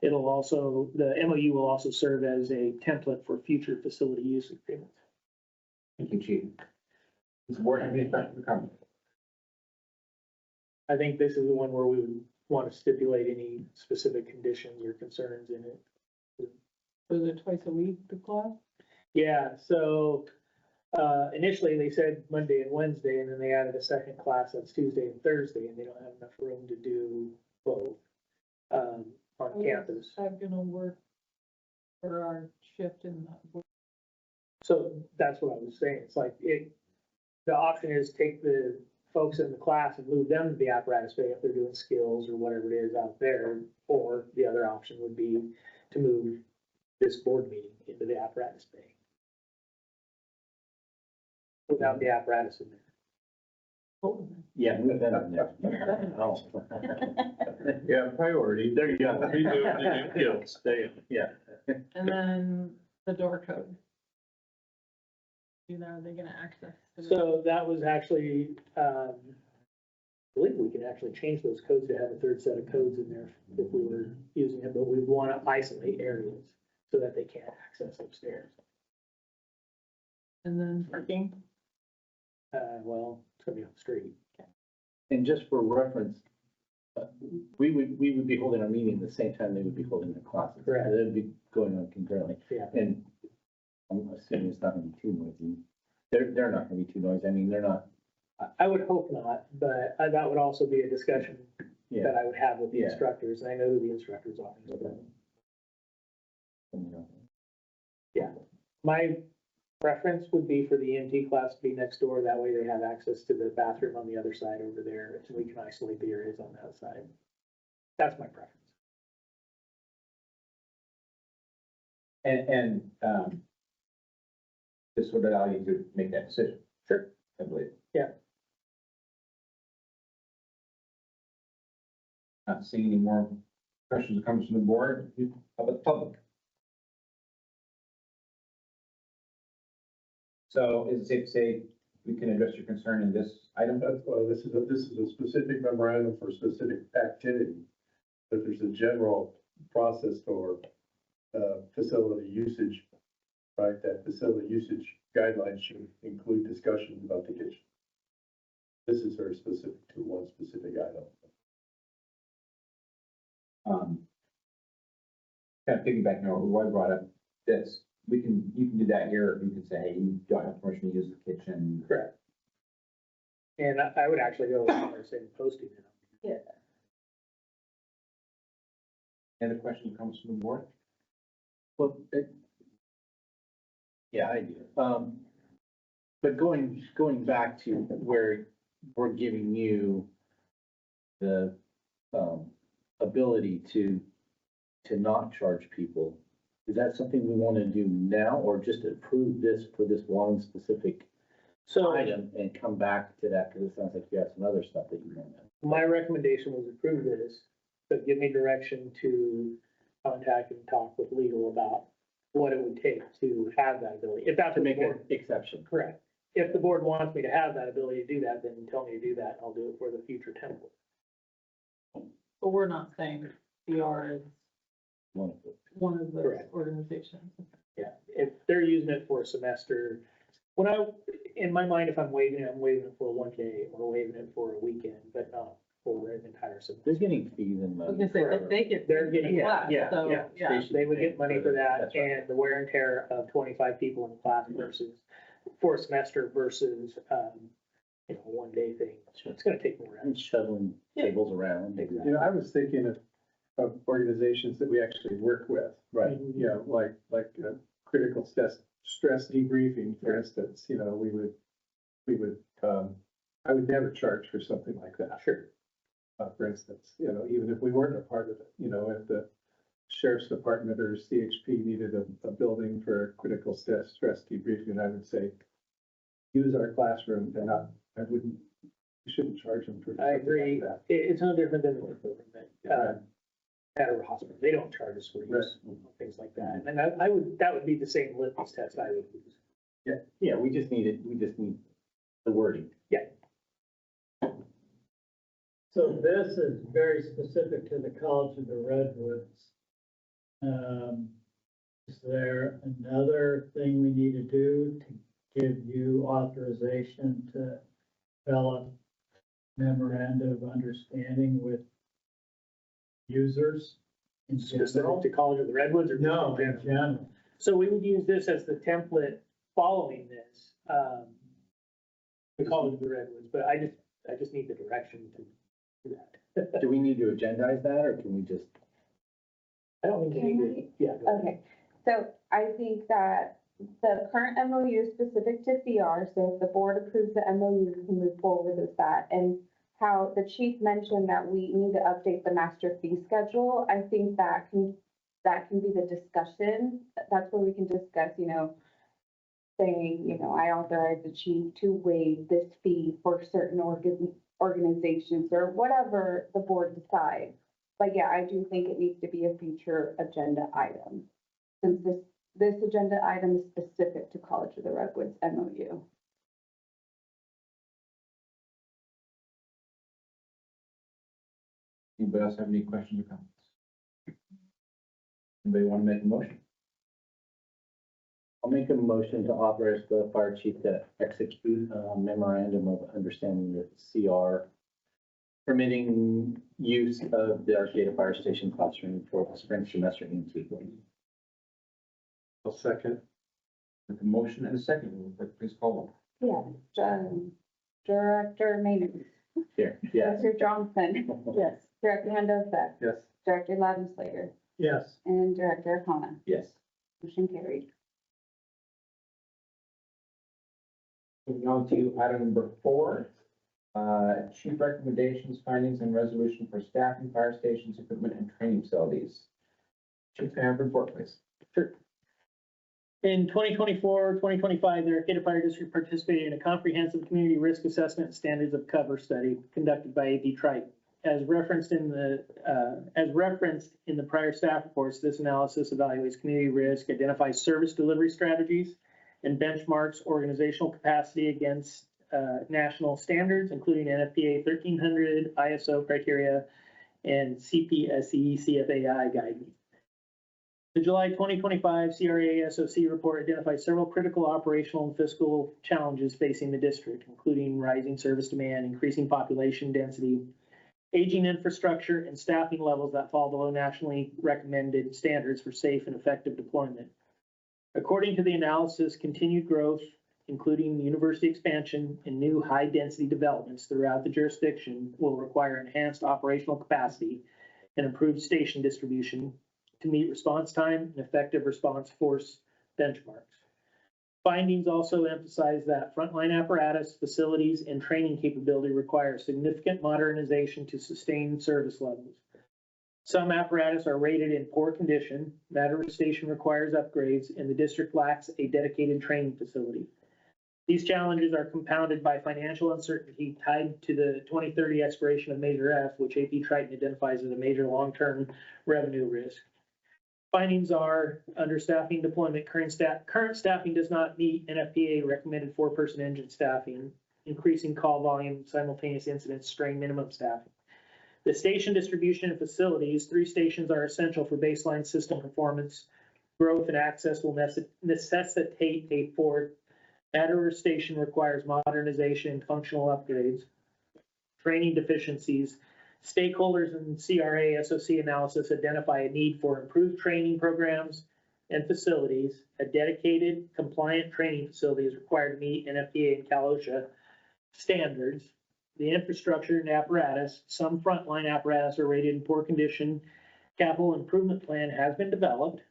S8: The MOU will also serve as a template for future facility use agreements.
S1: Thank you, Chief. Does the board have any questions or comments?
S8: I think this is the one where we would want to stipulate any specific conditions or concerns in it.
S9: Was it twice a week, the class?
S8: Yeah, so initially they said Monday and Wednesday, and then they added a second class that's Tuesday and Thursday, and they don't have enough room to do both on campus.
S9: Is that gonna work for our shift in
S8: So that's what I was saying. It's like the option is take the folks in the class and move them to the apparatus bay if they're doing skills or whatever it is out there. Or the other option would be to move this board meeting into the apparatus bay. Without the apparatus in there.
S4: Yeah, move that in there. Oh.
S3: Yeah, priority.
S4: There you go. We moved the new fields. There you go. Yeah.
S9: And then the door code. You know, are they gonna access? to the-
S8: So that was actually, I believe we can actually change those codes to have a third set of codes in there if we were using it, but we want to isolate areas so that they can't access upstairs.
S9: And then parking.
S8: Well, it's gonna be on the street.
S4: And just for reference, we would be holding our meeting the same time they would be holding their classes.
S8: Correct.
S4: They'd be going on concurrently.
S8: Yeah.
S4: And I'm assuming it's not gonna be too noisy. They're not gonna be too noisy. I mean, they're not,
S8: I would hope not, but that would also be a discussion
S4: yeah.
S8: that I would have with the
S4: Yeah.
S8: instructors, and I know who the instructors are. My preference would be for the EMT class to be next door, that way they have access to the bathroom on the other side over there, and we can isolate the areas on that side. That's my preference.
S1: And this would allow you to make that decision.
S8: Sure.
S1: I believe.
S8: Yeah.
S1: Not seeing any more questions or comments from the board. How about the public? So is it safe to say we can address your concern in this item?
S3: That's why this is a specific memorandum for specific activity. But there's a general process for, facility usage, right? That facility usage guidelines should include discussion about the kitchen. This is very specific to one specific item.
S1: Kind of piggybacking on what Roy brought up, this, you can do that here, or you can say, hey, you don't have permission to use the kitchen.
S8: Correct. And I would actually go as far as saying posting it.
S9: Yeah.
S1: Any other questions or comments from the board?
S4: Well, yeah, I do. But going back to where we're giving you the, ability to not charge people, is that something we want to do now, or just approve this for this one specific
S8: So
S4: item and come back to that, because it sounds like you have some other stuff that you want to.
S8: my recommendation was approve this, but give me direction to contact and talk with legal about what it would take to have that ability. If that's
S4: To
S8: what the
S4: make an
S8: board,
S4: exception.
S8: correct. If the board wants me to have that ability to do that, then tell me to do that, and I'll do it for the future template.
S9: But we're not saying CR is
S4: One of them.
S9: one of those
S8: Correct.
S9: organizations.
S8: Yeah, if they're using it for a semester, in my mind, if I'm waiving it for one day or waiving it for a weekend, but not for an entire
S4: They're
S8: semester.
S4: getting fees and
S9: I was
S4: money.
S9: gonna say, they get.
S8: They're getting-
S9: class,
S4: yeah,
S9: so,
S4: yeah.
S9: yeah.
S8: They would get money for that,
S4: That's right.
S8: and the wear and tear of 25 people in the class versus, for a semester versus, one day thing. It's gonna take more
S4: And
S8: effort.
S4: shoveling tables around.
S3: You know, I was thinking of organizations that we actually work with.
S4: Right.
S3: You know, like critical stress debriefing, for instance, you know, we would, I would never charge for something like that.
S8: Sure.
S3: For instance, you know, even if we weren't a part of it, you know, if the sheriff's department or CHP needed a building for critical stress debriefing, I would say, use our classroom, and we shouldn't charge them for.
S8: I
S3: something like
S8: agree.
S3: that.
S8: It's no different than the work program that, at a hospital. They don't charge us for use, things like that. And that would be the same litmus test I would use.
S4: Yeah, we just need the wording.
S6: So this is very specific to the College of the Redwoods. Is there another thing we need to do to give you authorization to develop memorandum of understanding with users in
S8: Specific
S6: general?
S8: to College of the Redwoods or? just in
S6: No, in
S8: general?
S6: general.
S8: So we would use this as the template following this, the College of the Redwoods, but I just need the direction to do that.
S4: Do we need to agendize that, or can we just?
S8: I don't think we need to, yeah. go ahead.
S2: Okay, so I think that The current MOU is specific to CR, so if the board approves the MOU, we can move forward with that. And how the chief mentioned that we need to update the master fee schedule, I think that can be the discussion. That's where we can discuss, saying, I authorize the chief to waive this fee for certain organizations or whatever the board decides. But yeah, I do think it needs to be a future agenda item, since this agenda item is specific to College of the Redwoods MOU.
S1: Anybody else have any questions or comments? Anybody want to make a motion?
S4: I'll make a motion to authorize the fire chief to execute a memorandum of understanding with CR permitting use of the Arcata Fire Station classroom for the spring semester intake.
S3: I'll second.
S1: With a motion and a second, will the clerk please call roll?
S2: Yeah, Director Maynard.
S4: Here, yes.
S2: Director Johnson. Yes. Director Mendoza.
S3: Yes.
S2: Director Loudon Slater.
S6: Yes.
S2: And Director Hona.
S4: Yes.
S2: Motion carried.
S1: Moving on to item number 4, chief recommendations, findings, and resolution for staffing, fire stations, equipment, and training facilities. Chief, can I have a report, please?
S8: Sure. In 2024, 2025, the Arcata Fire District participated in a comprehensive community risk assessment and standards of cover study conducted by AP Triton. As referenced in the prior staff reports, this analysis evaluates community risk, identifies service delivery strategies, and benchmarks organizational capacity against national standards, including NFPA 1300, ISO criteria, and CPSE CFAI guidance. The July 2025 CRA SOC report identifies several critical operational and fiscal challenges facing the district, including rising service demand, increasing population density, aging infrastructure, and staffing levels that fall below nationally recommended standards for safe and effective deployment. According to the analysis, continued growth, including university expansion and new high-density developments throughout the jurisdiction, will require enhanced operational capacity and improved station distribution to meet response time and effective response force benchmarks. Findings also emphasize that frontline apparatus, facilities, and training capability require significant modernization to sustain service levels. Some apparatus are rated in poor condition, Matter Station requires upgrades, and the district lacks a dedicated training facility. These challenges are compounded by financial uncertainty tied to the 2030 expiration of Measure F, which AP Triton identifies as a major long-term revenue risk. Findings are understaffing deployment. Current staffing does not meet NFPA recommended 4-person engine staffing, increasing call volume, simultaneous incidents, strain minimum staffing. The station distribution and facilities, 3 stations are essential for baseline system performance. Growth and access will necessitate a 4th. Matter Station requires modernization and functional upgrades. Training deficiencies. Stakeholders in CRA SOC analysis identify a need for improved training programs and facilities. A dedicated, compliant training facility is required to meet NFPA and Cal OSHA standards. The infrastructure and apparatus, some frontline apparatus are rated in poor condition. Capital improvement plan has been developed.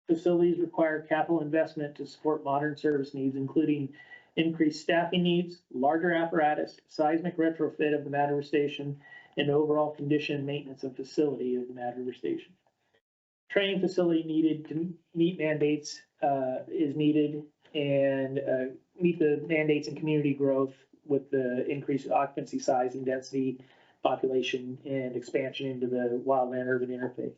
S8: Facilities require capital investment to support modern service needs, including increased staffing needs, larger apparatus, seismic retrofit of the Matter Station, and overall condition and maintenance of facility of the Matter Station. Training facility needed to meet mandates is needed and meet the mandates and community growth with the increased occupancy size and density, population, and expansion into the wildland-urban interface.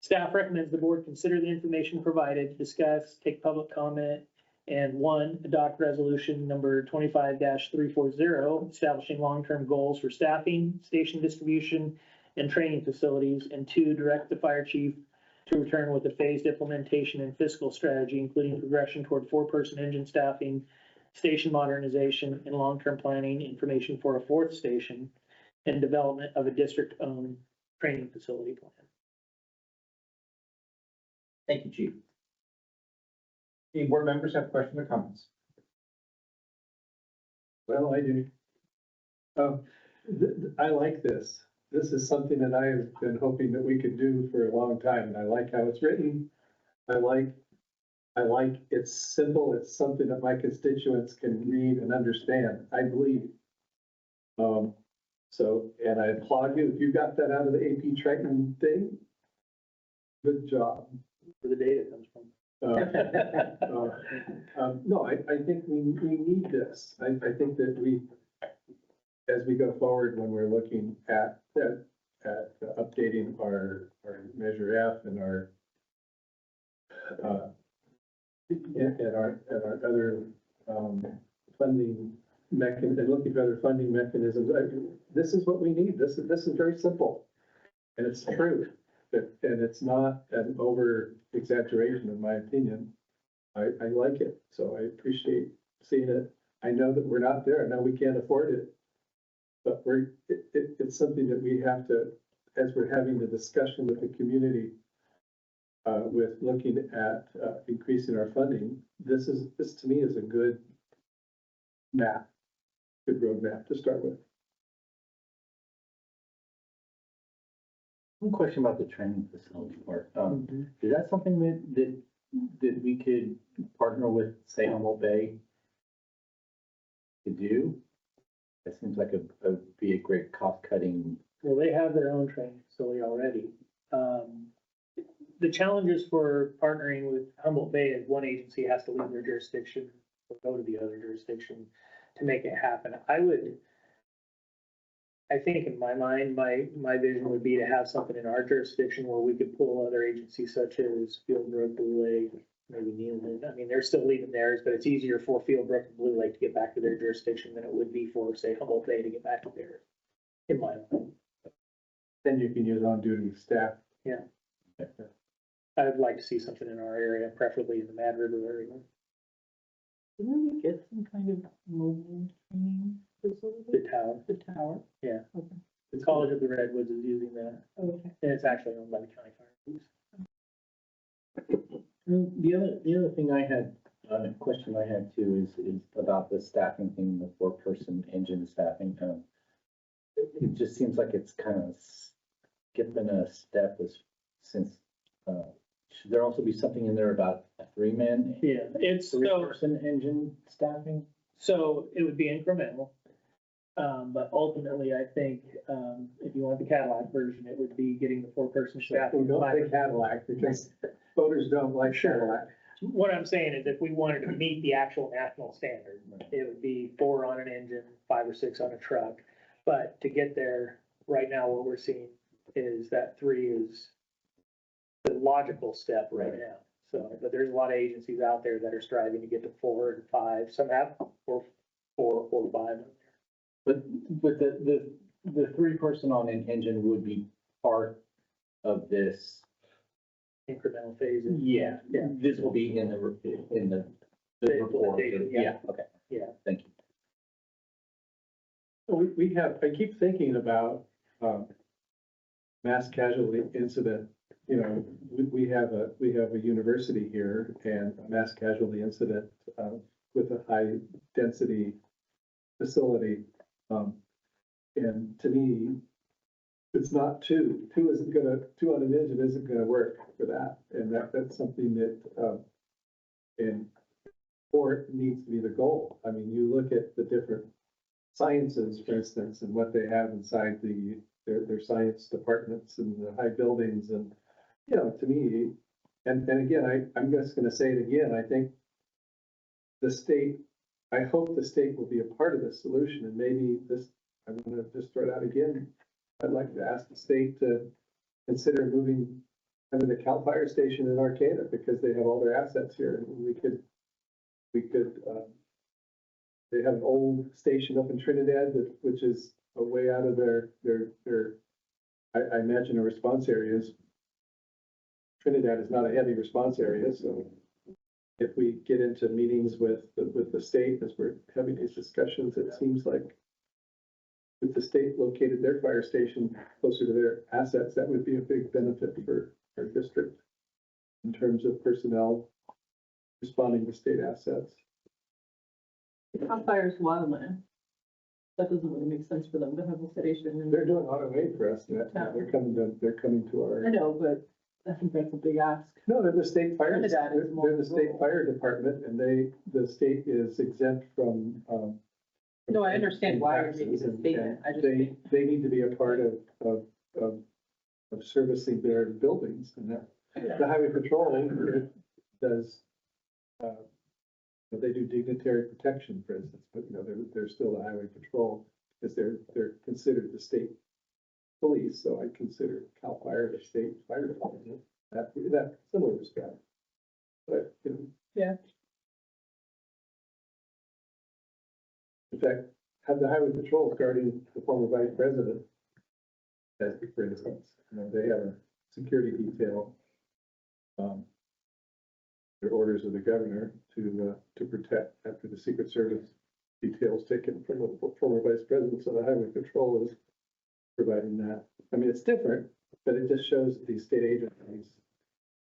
S8: Staff recommends the board consider the information provided, discuss, take public comment, and 1, adopt resolution number 25-340, establishing long-term goals for staffing, station distribution, and training facilities, and 2, direct the fire chief to return with a phased implementation and fiscal strategy, including progression toward 4-person engine staffing, station modernization, and long-term planning information for a 4th station, and development of a district-owned training facility plan.
S1: Thank you, Chief. Any board members have questions or comments?
S3: Well, I do. I like this. This is something that I have been hoping that we could do for a long time, and I like how it's written. I I like, it's simple, it's something that my constituents can read and understand, I believe. So, and I applaud you, if you got that out of the AP training thing, good job.
S8: Where the data comes from.
S3: No, I think we need this. I think that we, as we go forward, when we're looking at updating our Measure F and our other, funding and looking for other funding mechanisms, this is what we need. This is very simple. And it's true, and it's not an over exaggeration, in my opinion. I like it, so I appreciate seeing it. I know that we're not there. I know we can't afford it. But it's something that we have to, as we're having the discussion with the community, with looking at, increasing our funding, this to me is a good map, good roadmap to start with.
S4: One question about the training facility part. Is that something that we could partner with, say, Humboldt Bay to do? That seems like be a great cost cutting.
S8: Well, they have their own training facility already. The challenges for partnering with Humboldt Bay is one agency has to leave their jurisdiction or go to the other jurisdiction to make it happen. I think in my mind, my vision would be to have something in our jurisdiction where we could pull other agencies such as Fieldbrook, Blue Lake, maybe Nealman. I mean, they're still leaving theirs, but it's easier for Fieldbrook and Blue Lake to get back to their jurisdiction than it would be for, say, Humboldt Bay to get back to theirs, in my mind.
S3: Then you can use on-duty staff.
S8: Yeah. I'd like to see something in our area, preferably in the Mad River area.
S9: Didn't we get some kind of mobile training facility?
S8: The tower,
S9: The tower?
S8: yeah.
S9: Okay.
S8: The College of the Redwoods is using that,
S9: Okay.
S8: and it's actually owned by the county fire police.
S4: The other thing I had, question I had too is about the staffing thing, the 4-person engine staffing. It just seems like it's kind of skipping a step since, should there also be something in there about a 3-man?
S8: Yeah, it's so,
S4: 3-person engine staffing?
S8: so it would be incremental. But ultimately, I think, if you want the Cadillac version, it would be getting the 4-person staff.
S3: We don't say Cadillac because voters don't like Cadillac.
S8: What I'm saying is if we wanted to meet the actual national standard, it would be 4 on an engine, 5 or 6 on a truck. But to get there, right now, what we're seeing is that 3 is the logical step right now. So, but there's a lot of agencies out there that are striving to get to 4 and 5. Some have 4 or 5.
S4: But the 3-person on an engine would be part of this.
S8: Incremental phases.
S4: Yeah,
S8: Yeah.
S4: this will be in the report.
S8: implementation, yeah.
S4: Okay,
S8: Yeah.
S4: thank you.
S3: We have, I keep thinking about, mass casualty incident. You know, we have a university here and a mass casualty incident, with a high density facility. And to me, it's not 2. 2 on an engine isn't gonna work for that. And that's something that, and 4 needs to be the goal. I mean, you look at the different sciences, for instance, and what they have inside their science departments and the high buildings and, you know, to me, and again, I'm just gonna say it again, I think I hope the state will be a part of this solution and maybe this, I'm gonna just throw it out again. I'd like to ask the state to consider having a Cal Fire Station in Arcata because they have all their assets here and we could, they have an old station up in Trinidad which is a way out of their, I imagine a response areas. Trinidad is not a heavy response area, so if we get into meetings with the state as we're having these discussions, it seems like if the state located their fire station closer to their assets, that would be a big benefit for our district in terms of personnel responding to state assets.
S9: Cal Fire's wildland. That doesn't really make sense for them to have a station.
S3: They're doing auto aid for us, they're coming to
S9: I
S3: our,
S9: know, but I think that's a big ask.
S3: No, they're the state fire,
S9: That is
S3: they're the state
S9: rural.
S3: fire department, and the state is exempt from,
S9: No, I understand why you're making
S3: taxes,
S9: the
S3: and-
S9: statement. I
S3: and
S9: just think,
S3: they need to be a part of servicing their buildings, and that, the highway patrol does, they do dignitary protection, for instance, but, they're still the highway patrol, because they're considered the state police, so I consider Cal Fire the state fire department, that similar respect. But,
S9: Yeah.
S3: in fact, have the highway patrol guarding the former vice president, as for instance, they have a security detail. Their orders of the governor to protect after the Secret Service details taken from the former vice president, so the highway patrol is providing that. I mean, it's different, but it just shows that these state agencies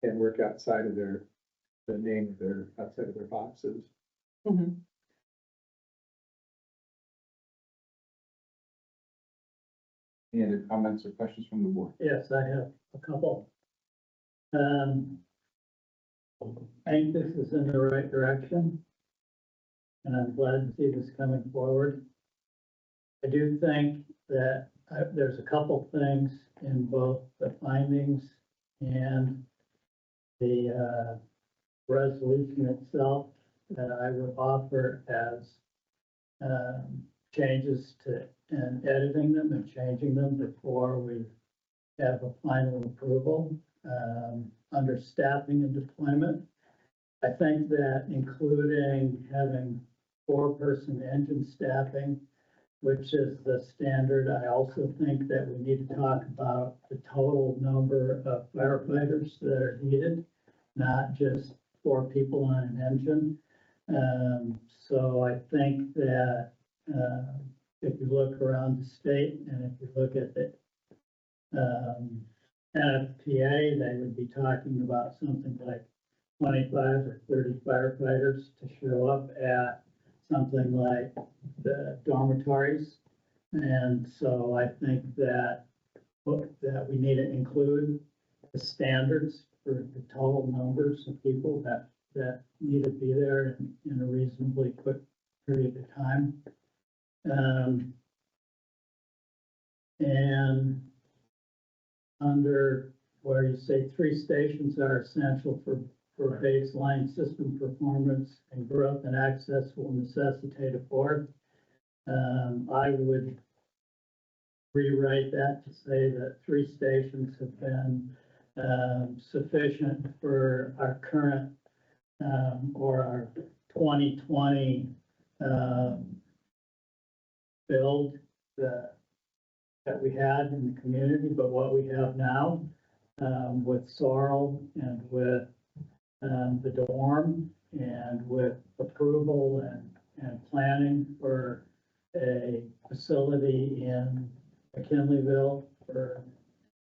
S3: can work outside of the name of outside of their boxes.
S9: mhm.
S1: Any other comments or questions from the board?
S6: Yes, I have a couple. I think this is in the right direction. And I'm glad to see this coming forward. I do think that there's a couple things in both the findings and the resolution itself that I would offer as changes to, and editing them and changing them before we have a final approval. Under staffing and deployment, I think that including having 4-person engine staffing, which is the standard, I also think that we need to talk about the total number of firefighters that are needed, not just 4 people on an engine. So I think that if you look around the state and if you look at the NFPA, they would be talking about something like 25 or 30 firefighters to show up at something like the dormitories. And so I think that we need to include the standards for the total numbers of people that need to be there in a reasonably quick period of time. And under where you say 3 stations are essential for baseline system performance and growth and access will necessitate a 4th. I would rewrite that to say that 3 stations have been sufficient for our current or our 2020 build that we had in the community, but what we have now with Sorrel and with the dorm and with approval and planning for a facility in McKinleyville for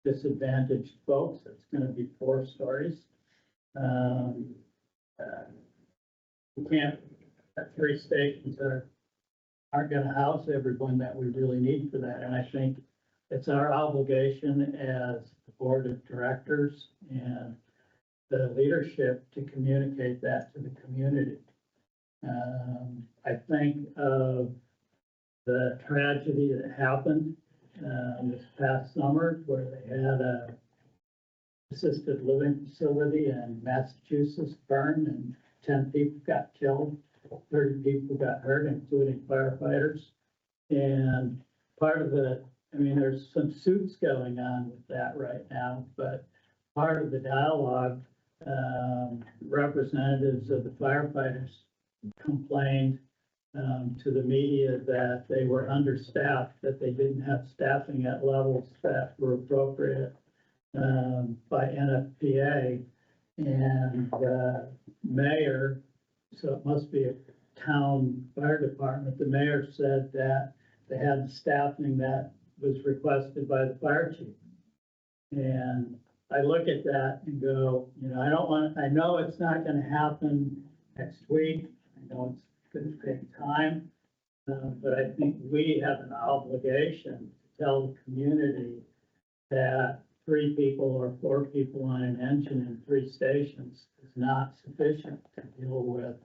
S6: disadvantaged folks. It's going to be 4 stories. We can't, 3 stations aren't going to house everyone that we really need for that. And I think it's our obligation as the board of directors and the leadership to communicate that to the community. I think of the tragedy that happened this past summer where they had a assisted living facility in Massachusetts burned and 10 people got killed, 30 people got hurt, including firefighters. And part of there's some suits going on with that right now, but part of the dialogue, representatives of the firefighters complained to the media that they were understaffed, that they didn't have staffing at levels that were appropriate by NFPA. And the mayor, so it must be a town fire department, the mayor said that they had the staffing that was requested by the fire chief. And I look at that and go, I know it's not gonna happen next week. I know it's gonna take time. But I think we have an obligation to tell the community that 3 people or 4 people on an engine in 3 stations is not sufficient to deal with,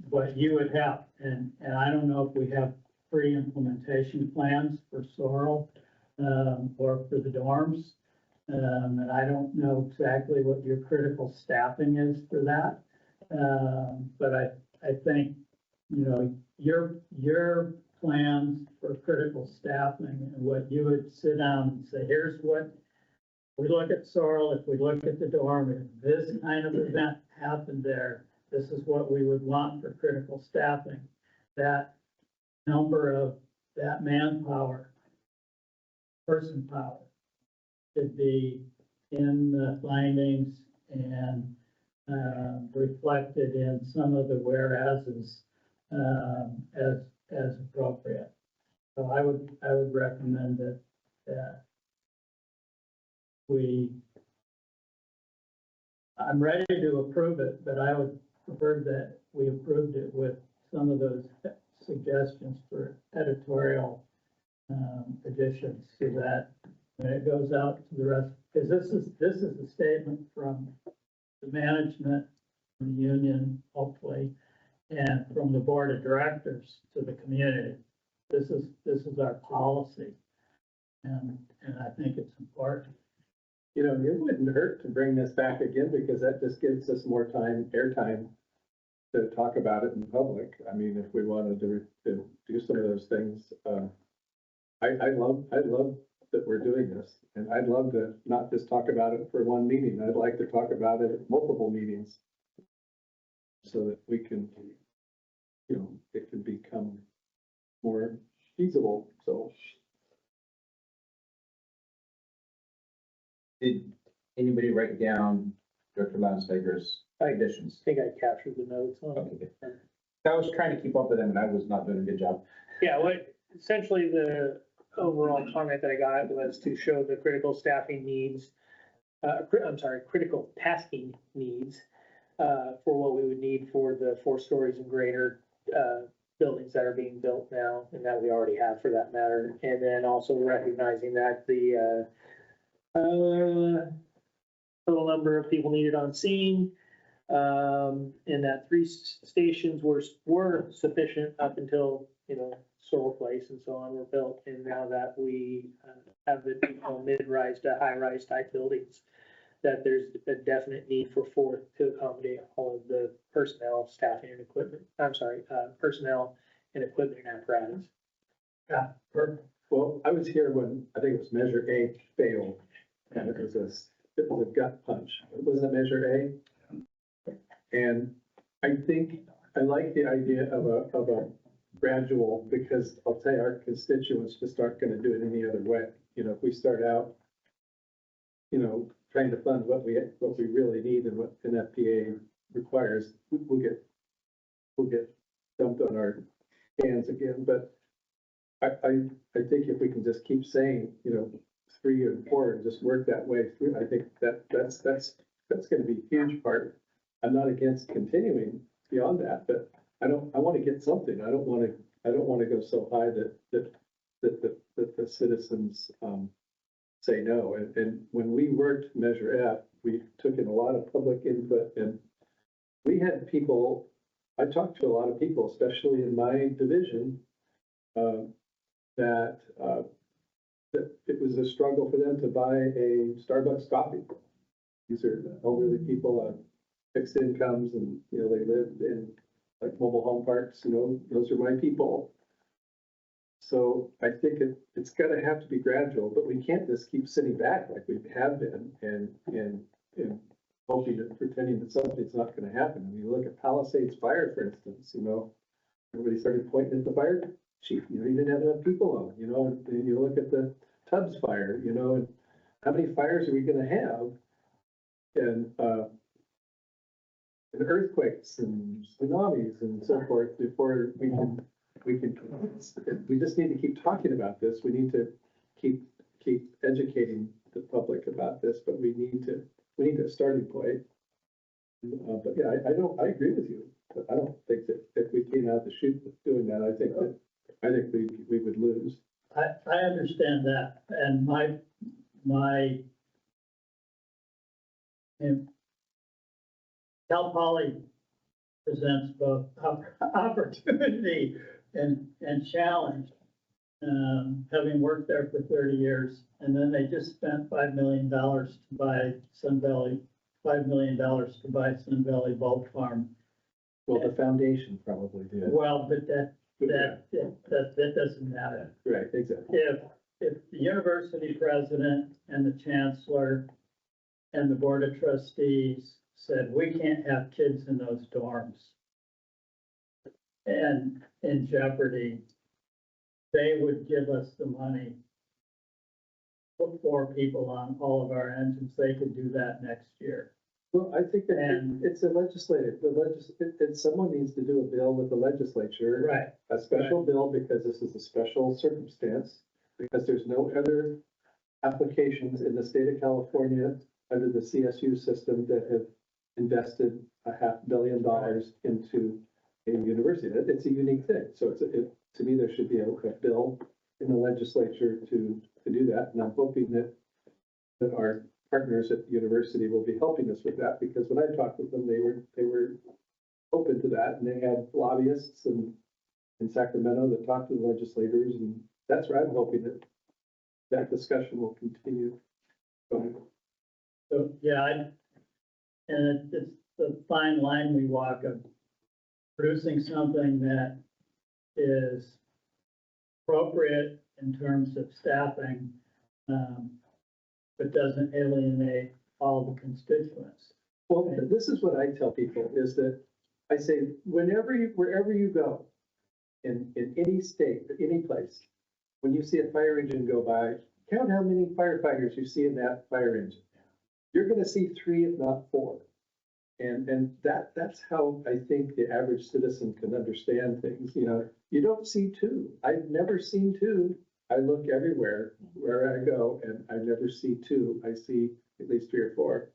S6: what you would have. And I don't know if we have pre-implementation plans for Sorrel, or for the dorms. And I don't know exactly what your critical staffing is for that. But I think, you know, your plans for critical staffing and what you would sit down and say, here's what, we look at Sorrel, if we look at the dorm, if this kind of event happened there, this is what we would want for critical staffing. That number of, that manpower, person power, should be in the findings and reflected in some of the whereases as appropriate. So I would recommend that I'm ready to approve it, but I would prefer that we approved it with some of those suggestions for editorial additions so that when it goes out to the rest, because this is a statement from the management, from the union, hopefully, and from the board of directors to the community. This is our policy, and I think it's important.
S3: You know, it wouldn't hurt to bring this back again, because that just gives us more time, airtime, to talk about it in public. I mean, if we wanted to do some of those things, I love that we're doing this, and I'd love to not just talk about it for one meeting. I'd like to talk about it at multiple meetings, so that we can, you know, it can become more feasible. So,
S1: Did anybody write down Director Landsberger's additions?
S8: I think I captured the notes on
S1: Okay,
S8: it.
S1: good. I was trying to keep up with them and I was not doing a good job.
S8: Yeah, what, essentially the overall comment that I got was to show the critical staffing needs, critical tasking needs, for what we would need for the 4 stories and greater, buildings that are being built now and that we already have for that matter. And then also recognizing that the, total number of people needed on scene, and that 3 stations were sufficient up until, you know, Sorrel Place and so on were built. And now that we have the mid-rise to high-rise type buildings, that there's a definite need for 4 to accommodate all of the personnel, staffing and equipment. Personnel and equipment and apparatus.
S3: yeah, perfect. Well, I was here when, I think it was Measure A failed, and it was a gut punch. Wasn't it Measure A? And I think, I like the idea of a gradual, because I'll tell you, our constituents just aren't gonna do it any other way. You know, if we start out, you know, trying to fund what we really need and what an FPA requires, we'll get dumped on our hands again. But I think if we can just keep saying, you know, 3 and 4 and just work that way through, I think that's gonna be a huge part. I'm not against continuing beyond that, but I want to get something. I don't want to go so high that the citizens say no. And when we worked Measure F, we took in a lot of public input, and we had people, I talked to a lot of people, especially in my division, that it was a struggle for them to buy a Starbucks coffee. These are elderly people, fixed incomes, and, you know, they live in like mobile home parks, you know, those are my people. So I think it's gotta have to be gradual, but we can't just keep sitting back like we have been and hoping and pretending that something's not gonna happen. I mean, you look at Palisades Fire, for instance, you know, everybody started pointing at the fire chief, you know, he didn't have enough people on, you know, and you look at the Tubbs fire, you know, and how many fires are we gonna have? And earthquakes and tsunamis and so forth before we just need to keep talking about this. We need to keep educating the public about this, but we need a starting point. But yeah, I agree with you, but I don't think that if we came out the chute with doing that, I think we would lose.
S6: I understand that, and and Cal Poly presents both opportunity and challenge. Having worked there for 30 years, and then they just spent $5 million to buy Sun Valley, $5 million to buy Sun Valley Bulk Farm.
S3: Well, the foundation probably did.
S6: Well, but that doesn't matter.
S3: Right, exactly.
S6: If the university president and the chancellor and the board of trustees said, we can't have kids in those dorms and in jeopardy, they would give us the money. Put 4 people on all of our engines, they could do that next year.
S3: Well, I think that
S6: And-
S3: it's a legislative, someone needs to do a bill with the legislature.
S6: Right.
S3: A special bill, because this is a special circumstance, because there's no other applications in the state of California under the CSU system that have invested $500 million into a university. It's a unique thing. So to me, there should be a bill in the legislature to do that. And I'm hoping that our partners at the university will be helping us with that, because when I talked with them, they were open to that, and they had lobbyists in Sacramento that talked to the legislators, and that's where I'm hoping that discussion will continue.
S6: So, yeah, and it's the fine line we walk of producing something that is appropriate in terms of staffing, but doesn't alienate all the constituents.
S3: Well, this is what I tell people, is that I say, wherever you go, in any state, any place, when you see a fire engine go by, count how many firefighters you see in that fire engine. You're gonna see 3, if not 4. And that's how I think the average citizen can understand things, you know. You don't see 2. I've never seen 2. I look everywhere, where I go, and I never see 2. I see at least 3 or 4.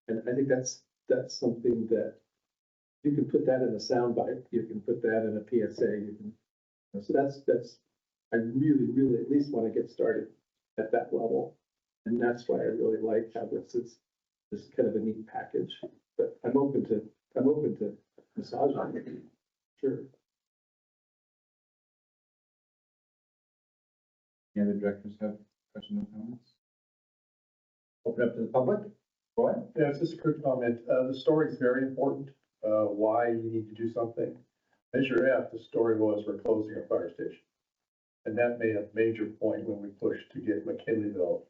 S3: And I think that's something that you can put that in a soundbite, you can put that in a PSA, so that's, I really at least want to get started at that level. And that's why I really like how this is kind of a neat package, but I'm open to massaging it, sure.
S1: Any other directors have questions or comments? Open up to the public. Go ahead.
S3: Yeah, it's just a quick comment. The story is very important, why you need to do something. Measure F, the story was we're closing a fire station. And that made a major point when we pushed to get McKinleyville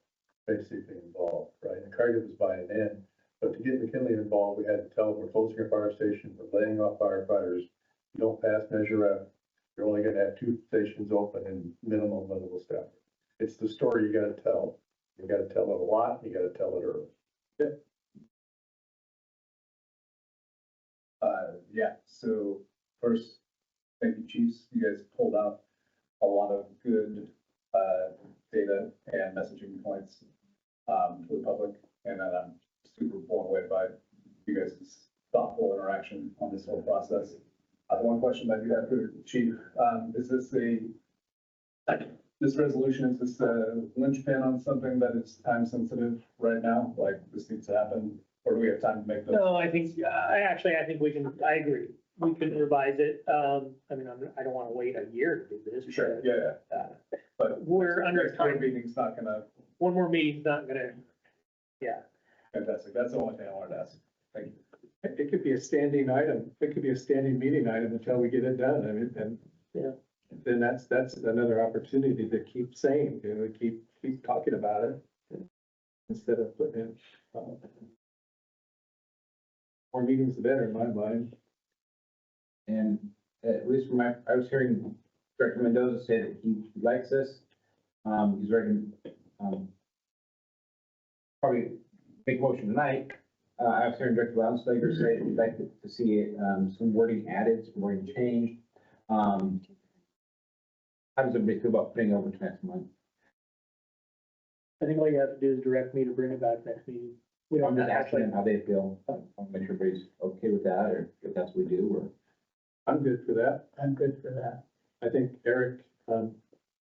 S3: basically involved, right? And Cardiff was buying in, but to get McKinley involved, we had to tell them we're closing a fire station, we're laying off firefighters. You don't pass Measure F, you're only gonna have 2 stations open and minimum level staff. It's the story you gotta tell. You gotta tell it a lot, you gotta tell it early.
S5: Yeah, so first, thank you, chiefs. You guys pulled out a lot of good, data and messaging points, to the public. And then I'm super blown away by you guys' thoughtful interaction on this whole process. The one question that you have for the chief, is this resolution, is this a linchpin on something that is time sensitive right now? Like this needs to happen, or do we have time to make those?
S8: No, I think I agree. We can revise it. I mean, I don't want to wait a year to do this.
S5: Sure, yeah. But
S8: We're under
S5: next board
S8: time.
S5: meeting's not gonna,
S8: One more meeting's not gonna, yeah.
S5: fantastic. That's the only thing I wanted to ask. Thank you.
S3: It could be a standing item, it could be a standing meeting item until we get it done, I mean, and.
S8: Yeah.
S3: Then that's another opportunity to keep saying, you know, keep talking about it. Instead of putting in, more meetings the better in my mind.
S1: And at least from I was hearing Director Mendoza say that he likes this. He's ready to, probably make a motion tonight. I was hearing Director Rounslager say he'd like to see, some wording added, some wording changed. How does everybody feel about putting it over to next month?
S8: I think all you have to do is direct me to bring it back next meeting. We
S1: I'm
S8: don't
S1: just asking
S8: actually,
S1: them how they feel. I'll make sure everybody's okay with that, or if that's what we do, or.
S3: I'm good for that.
S6: I'm good for that.
S3: I think Eric,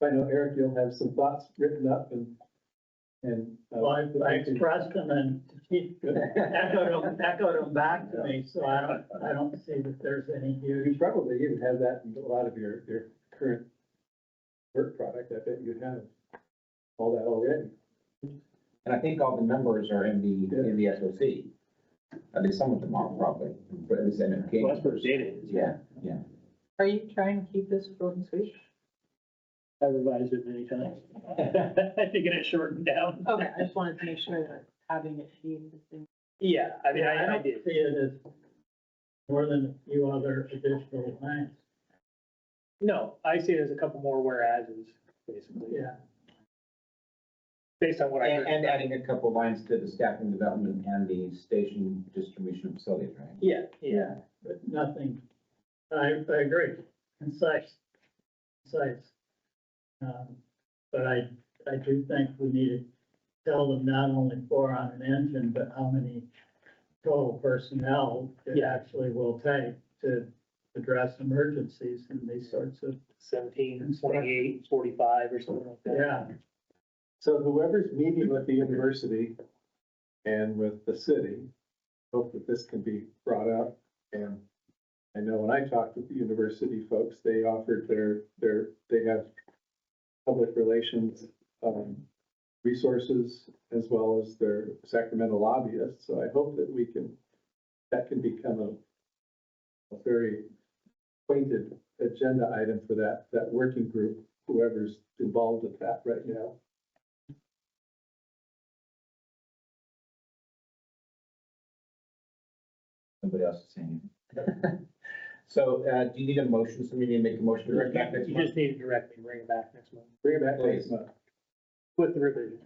S3: I know, Eric, you'll have some thoughts written up and.
S6: Well, I expressed them and he echoed them back to me, so I don't see that there's any
S3: You
S6: huge.
S3: probably even have that in a lot of your current work product. I bet you have all that already.
S1: And I think all the numbers are in the SOC. At least some of them are probably, but at least in the
S8: Well, that's what data is.
S1: Yeah, yeah.
S9: Are you trying to keep this short and sweet?
S8: I revised it many times. I think it is shortened down.
S9: Okay, I just wanted to make sure that having it be interesting.
S8: Yeah, I mean,
S6: I
S8: I
S6: don't
S8: did.
S6: see it as more than a few other additional lines.
S8: No, I see it as a couple more whereases, basically.
S6: Yeah,
S8: Based on what I heard.
S1: And adding a couple lines to the staffing development and the station distribution facilities, right?
S8: Yeah.
S6: but nothing, I agree, concise. But I do think we need to tell them not only 4 on an engine, but how many total personnel it
S8: Yeah.
S6: actually will take to address emergencies and these sorts of,
S8: 17, 28, 45 or something like that.
S6: yeah.
S3: So whoever's meeting with the university and with the city, hope that this can be brought up. And I know when I talked with the university folks, they offered they have public relations, resources as well as their Sacramento lobbyists. So I hope that that can become a very pointed agenda item for that working group, whoever's involved with that right now.
S1: Somebody else is saying. So, do you need a motion? Somebody need to make a motion to direct back next
S8: You
S1: month?
S8: just need to direct me, bring it back next month
S3: Bring it back next month.
S8: with the revision.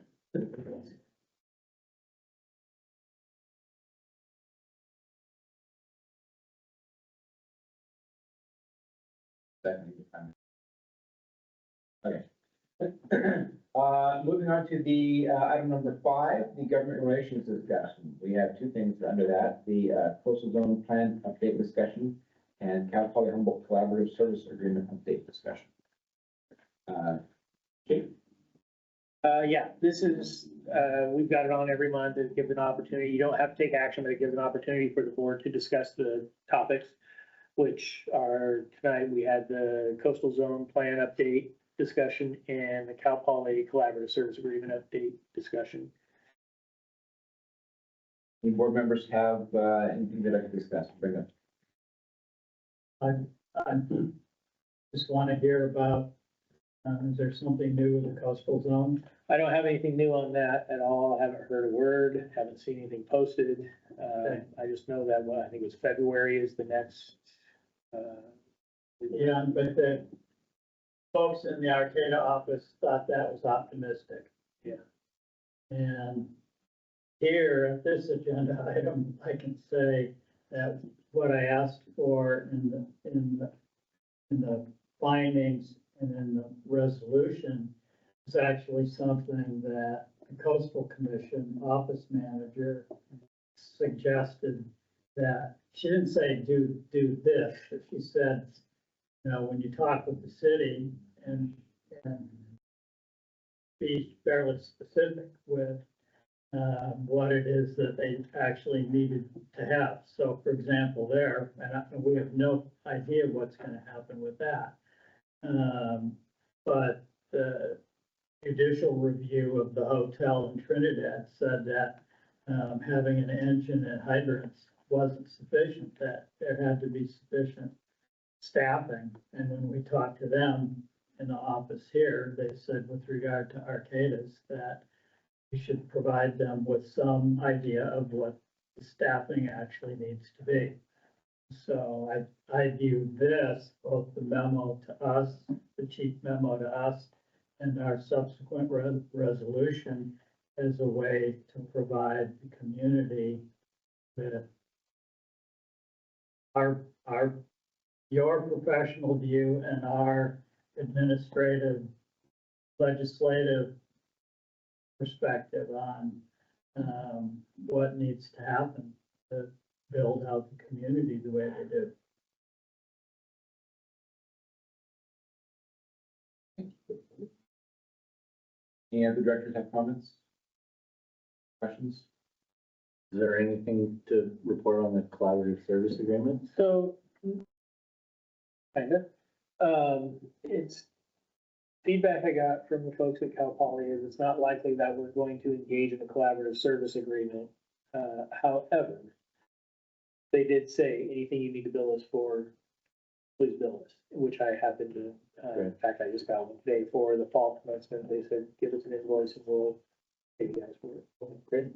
S1: Okay. Moving on to the, item number 5, the government relations discussion. We have 2 things under that, the, coastal zone plan update discussion and Cal Poly Humboldt Collaborative Service Agreement update discussion. Chief?
S8: Yeah, this is, we've got it on every month. It gives an opportunity. You don't have to take action, but it gives an opportunity for the board to discuss the topics, which are, tonight we had the coastal zone plan update discussion and the Cal Poly Collaborative Service Agreement update discussion.
S1: Any board members have, anything they'd like to discuss? Bring up.
S6: I just want to hear about, is there something new with the coastal zone?
S8: I don't have anything new on that at all. I haven't heard a word, haven't seen anything posted.
S6: Okay.
S8: I just know that, I think it was February is the next,
S6: Yeah, but the folks in the Arcata office thought that was optimistic.
S8: Yeah.
S6: And here at this agenda item, I can say that what I asked for in the findings and in the resolution is actually something that the Coastal Commission Office Manager suggested that, she didn't say do this, but she said, you know, when you talk with the city and be fairly specific with what it is that they actually needed to have. So for example, and we have no idea what's gonna happen with that. But the judicial review of the hotel in Trinidad said that having an engine and hydrants wasn't sufficient, that there had to be sufficient staffing. And when we talked to them in the office here, they said with regard to Arcadas that we should provide them with some idea of what the staffing actually needs to be. So I view this, both the memo to us, the chief memo to us, and our subsequent resolution as a way to provide the community with your professional view and our administrative, legislative perspective on what needs to happen to build out the community the way they do.
S1: Any other directors have comments? Questions?
S4: Is there anything to report on the collaborative service agreement?
S8: So, kinda, it's, feedback I got from the folks at Cal Poly is it's not likely that we're going to engage in a collaborative service agreement. However, they did say, anything you need to bill us for, please bill us, which I happened to, in fact, I just got one today for the fall commencement. They said, give us an invoice and we'll pay you guys for it.
S4: Great.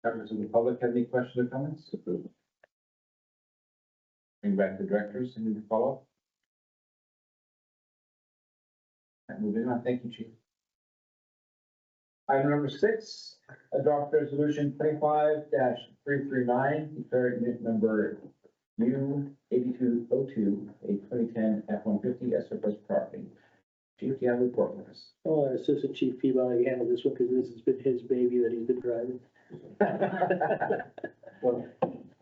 S1: Members of the public have any questions or comments? Bring back the directors, any to follow up? And moving on, thank you, Chief. Item number 6, adopt resolution 25-339, declaring unit number U8202, a 2010 F-150 as surplus property. Chief, do you have a report for us?
S8: I'll let Assistant Chief Peabody handle this one because this has been his baby that he's been driving.
S10: Well,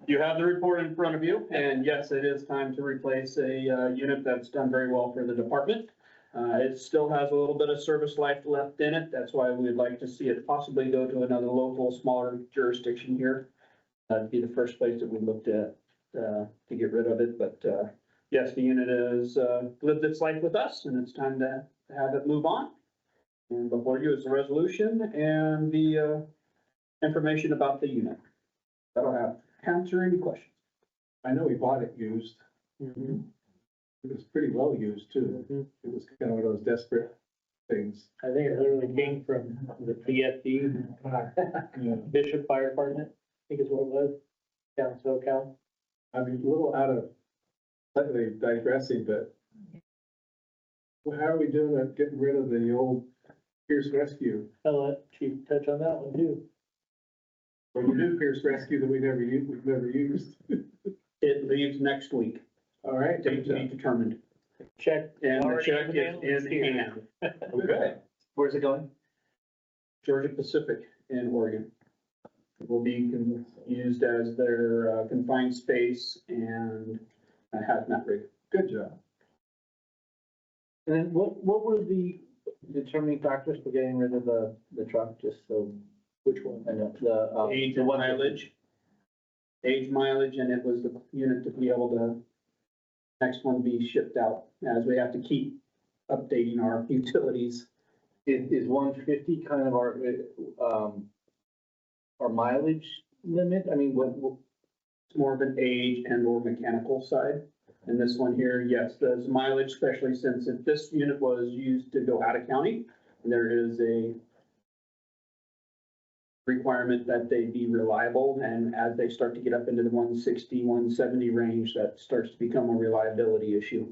S10: you have the report in front of you, and yes, it is time to replace a unit that's done very well for the department. It still has a little bit of service life left in it. That's why we'd like to see it possibly go to another local, smaller jurisdiction here. That'd be the first place that we looked at to get rid of it. But yes, the unit has lived its life with us, and it's time to have it move on. And before you is the resolution and the information about the unit. That'll answer any questions.
S3: I know we bought it used.
S8: Mm-hmm.
S3: It was pretty well used too. It was kind of one of those desperate things.
S8: I think it literally came from the PFD, Bishop Fire Department, I think is what it was, down in SoCal.
S3: I mean, a little out of, slightly digressing, but how are we doing at getting rid of the old Pierce Rescue?
S8: I'll let Chief touch on that one too.
S3: Or the new Pierce Rescue that we've never used.
S10: It leaves next week,
S3: All right.
S10: date to be determined,
S8: Check.
S10: and the
S8: already
S10: check
S8: in the mail.
S10: is in hand.
S1: Okay.
S4: Where's it going?
S10: Georgia Pacific in Oregon. It will be used as their confined space and a hazmat rig.
S3: Good job.
S4: And then what were the determining factors for getting rid of the truck, just so?
S8: Which one?
S4: I know, the.
S10: Age
S4: the
S10: and
S4: one-
S10: mileage. Age, mileage, and it was the unit to be able to, next one be shipped out, as we have to keep updating our utilities.
S4: Is 150 kind of our mileage limit? I mean, what,
S10: It's more of an age and or mechanical side. And this one here, yes, there's mileage, especially since if this unit was used to go out of county, there is a requirement that they be reliable, and as they start to get up into the 160, 170 range, that starts to become a reliability issue.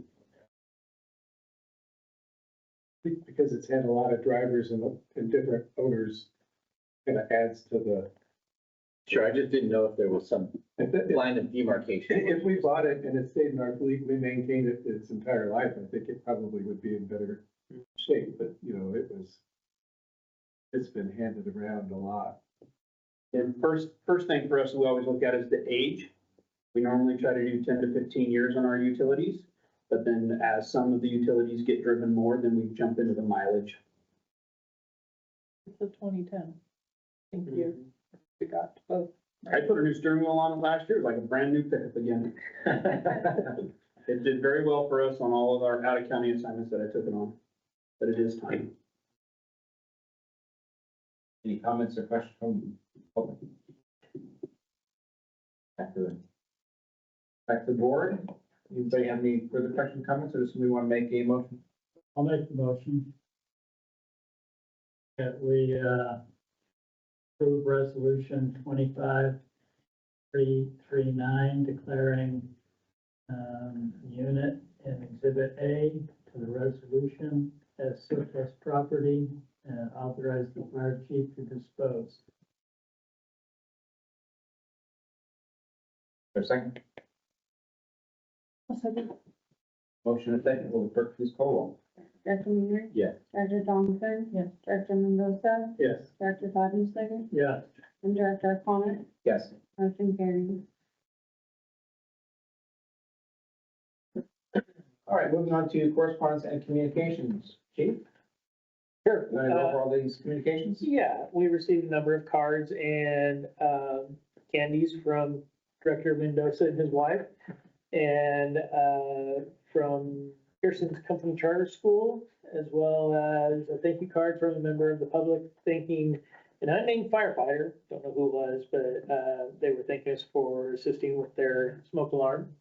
S3: I think because it's had a lot of drivers and different owners, kind of adds to the.
S4: sure, I just didn't know if there was some
S3: If
S4: line of demarcation.
S3: we bought it and it stayed in our fleet, we maintained it its entire life, I think it probably would be in better shape, but it's been handed around a lot.
S10: And first thing for us, we always look at is the age. We normally try to do 10 to 15 years on our utilities, but then as some of the utilities get driven more, then we jump into the mileage.
S9: It's a 2010. Thank you. We got both.
S10: I put a new steering wheel on it last year, like a brand new pickup again. It did very well for us on all of our out of county assignments that I took it on, but it is time.
S1: Any comments or questions from the public? Back to the board. Anybody have any further questions, comments, or does somebody want to make a motion?
S6: I'll make the motion that we, approve resolution 25339, declaring, unit in exhibit A to the resolution as surplus property and authorize the fire chief to dispose.
S1: For a second,
S2: A second.
S1: motion and second, will the clerk please call roll?
S2: Director Music?
S4: Yes.
S2: Director Johnson?
S9: Yes.
S2: Director Mendoza?
S3: Yes.
S2: Director Simonson?
S6: Yes.
S2: And Director Connor?
S1: Yes.
S2: Motion carries.
S1: All right, moving on to correspondence and communications. Chief,
S8: Sure.
S1: you want to go over all these communications?
S8: Yeah, we received a number of cards and candies from Director Mendoza and his wife, and from Pearson's Company Charter School, as well as a thank you card from a member of the public thanking an unnamed firefighter, don't know who it was, but they were thanking us for assisting with their smoke alarm.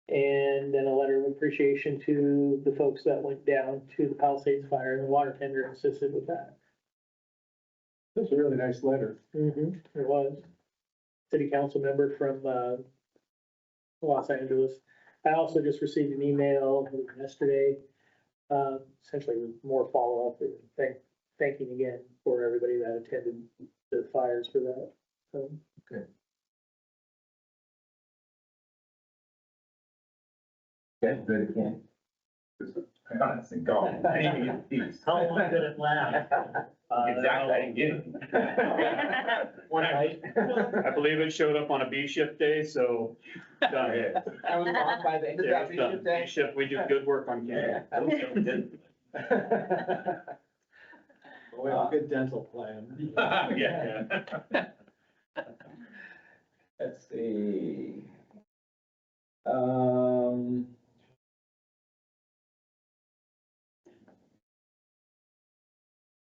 S8: And then a letter of appreciation to the folks that went down to the Palisades Fire and the water tender and assisted with that.
S3: That's a really nice letter.
S8: It was. City council member from, Los Angeles. I also just received an email yesterday, essentially with more follow-up and thanking again for everybody that attended the fires for that. So,
S1: Okay, good again.
S7: Honest and go. I didn't even get these.
S6: How long did it last?
S7: Exactly, I didn't get it.
S1: One night.
S10: I believe it showed up on a B shift day, so done.
S1: I was on by the end of
S10: Yeah,
S1: that
S10: it's done.
S1: week day.
S10: B shift, we do good work on camera.
S3: We have a good dental plan.
S7: Yeah.
S1: Let's see.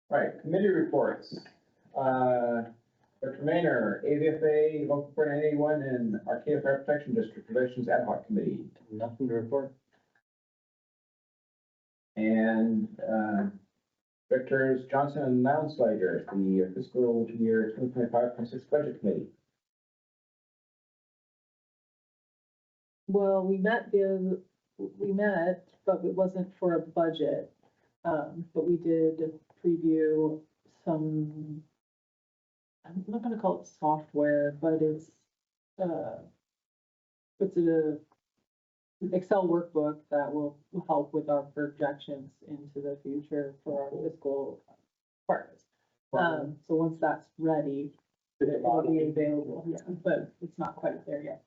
S1: Right, committee reports. Dr. Maynor, AVFA, Local 4981, and Arcata Fire Protection District Relations Ad Hoc Committee.
S4: Nothing to report.
S1: And, Directors Johnson and Mounslider, the fiscal year 2025-26 Budget Committee.
S9: Well, we met, but it wasn't for a budget. But we did preview some, I'm not gonna call it software, but it's an Excel workbook that will help with our projections into the future for our fiscal departments. So once that's ready, it will be available, yeah, but it's not quite there yet.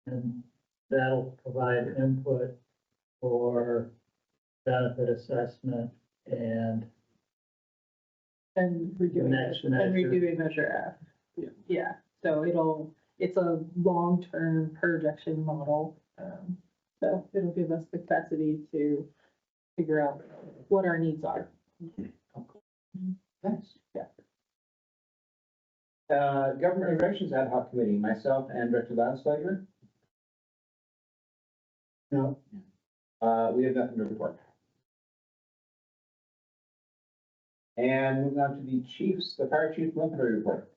S6: And that'll provide input for benefit assessment and
S9: And redoing,
S6: Next
S9: and
S6: measure.
S9: redoing Measure F. Yeah, so it's a long-term projection model. So it'll give us the capacity to figure out what our needs are.
S1: Thanks.
S9: Yeah.
S1: Government Relations Ad Hoc Committee, myself and Director Landslager.
S6: No.
S1: We have nothing to report. And moving on to the fire chief monthly report.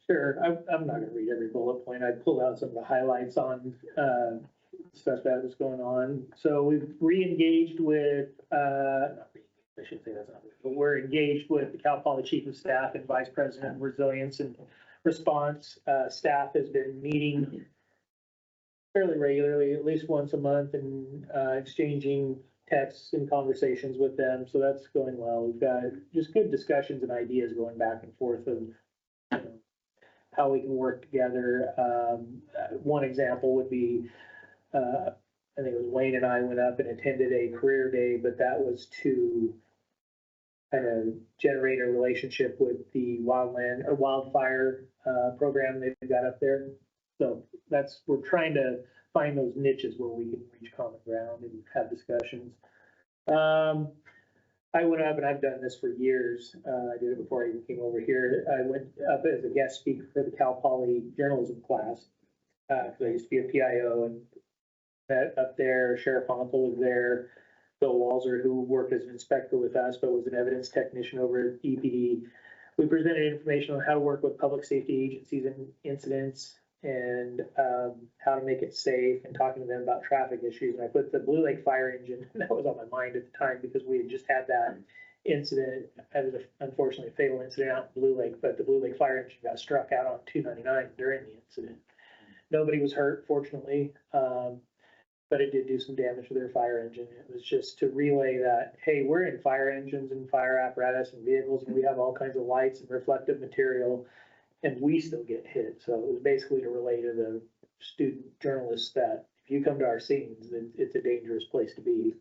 S8: sure, I'm not gonna read every bullet point. I pulled out some of the highlights on, stuff that was going on. So we've re-engaged with, not re-engaged, I shouldn't say that's not, but we're engaged with the Cal Poly Chief of Staff and Vice President of Resilience and Response. Staff has been meeting fairly regularly, at least once a month, and exchanging texts and conversations with them. So that's going well. We've got just good discussions and ideas going back and forth of, you know, how we can work together. One example would be, I think it was Wayne and I went up and attended a career day, but that was to kind of generate a relationship with the wildfire program they've got up there. So we're trying to find those niches where we can reach common ground and have discussions. I went up, and I've done this for years. I did it before I even came over here. I went up as a guest speaker for the Cal Poly journalism class, because I used to be a PIO, and met up there. Sheriff Honkel was there. Bill Walzer, who worked as an inspector with us, but was an evidence technician over at EPD. We presented information on how to work with public safety agencies and incidents, and how to make it safe, and talking to them about traffic issues. And I put the Blue Lake fire engine, that was on my mind at the time, because we had just had that incident. It was unfortunately a fatal incident out in Blue Lake, but the Blue Lake fire engine got struck out on 299 during the incident. Nobody was hurt, fortunately, but it did do some damage to their fire engine. It was just to relay that, hey, we're in fire engines and fire apparatus and vehicles, and we have all kinds of lights and reflective material, and we still get hit. So it was basically to relay to the student journalists that if you come to our scenes, it's a dangerous place to be.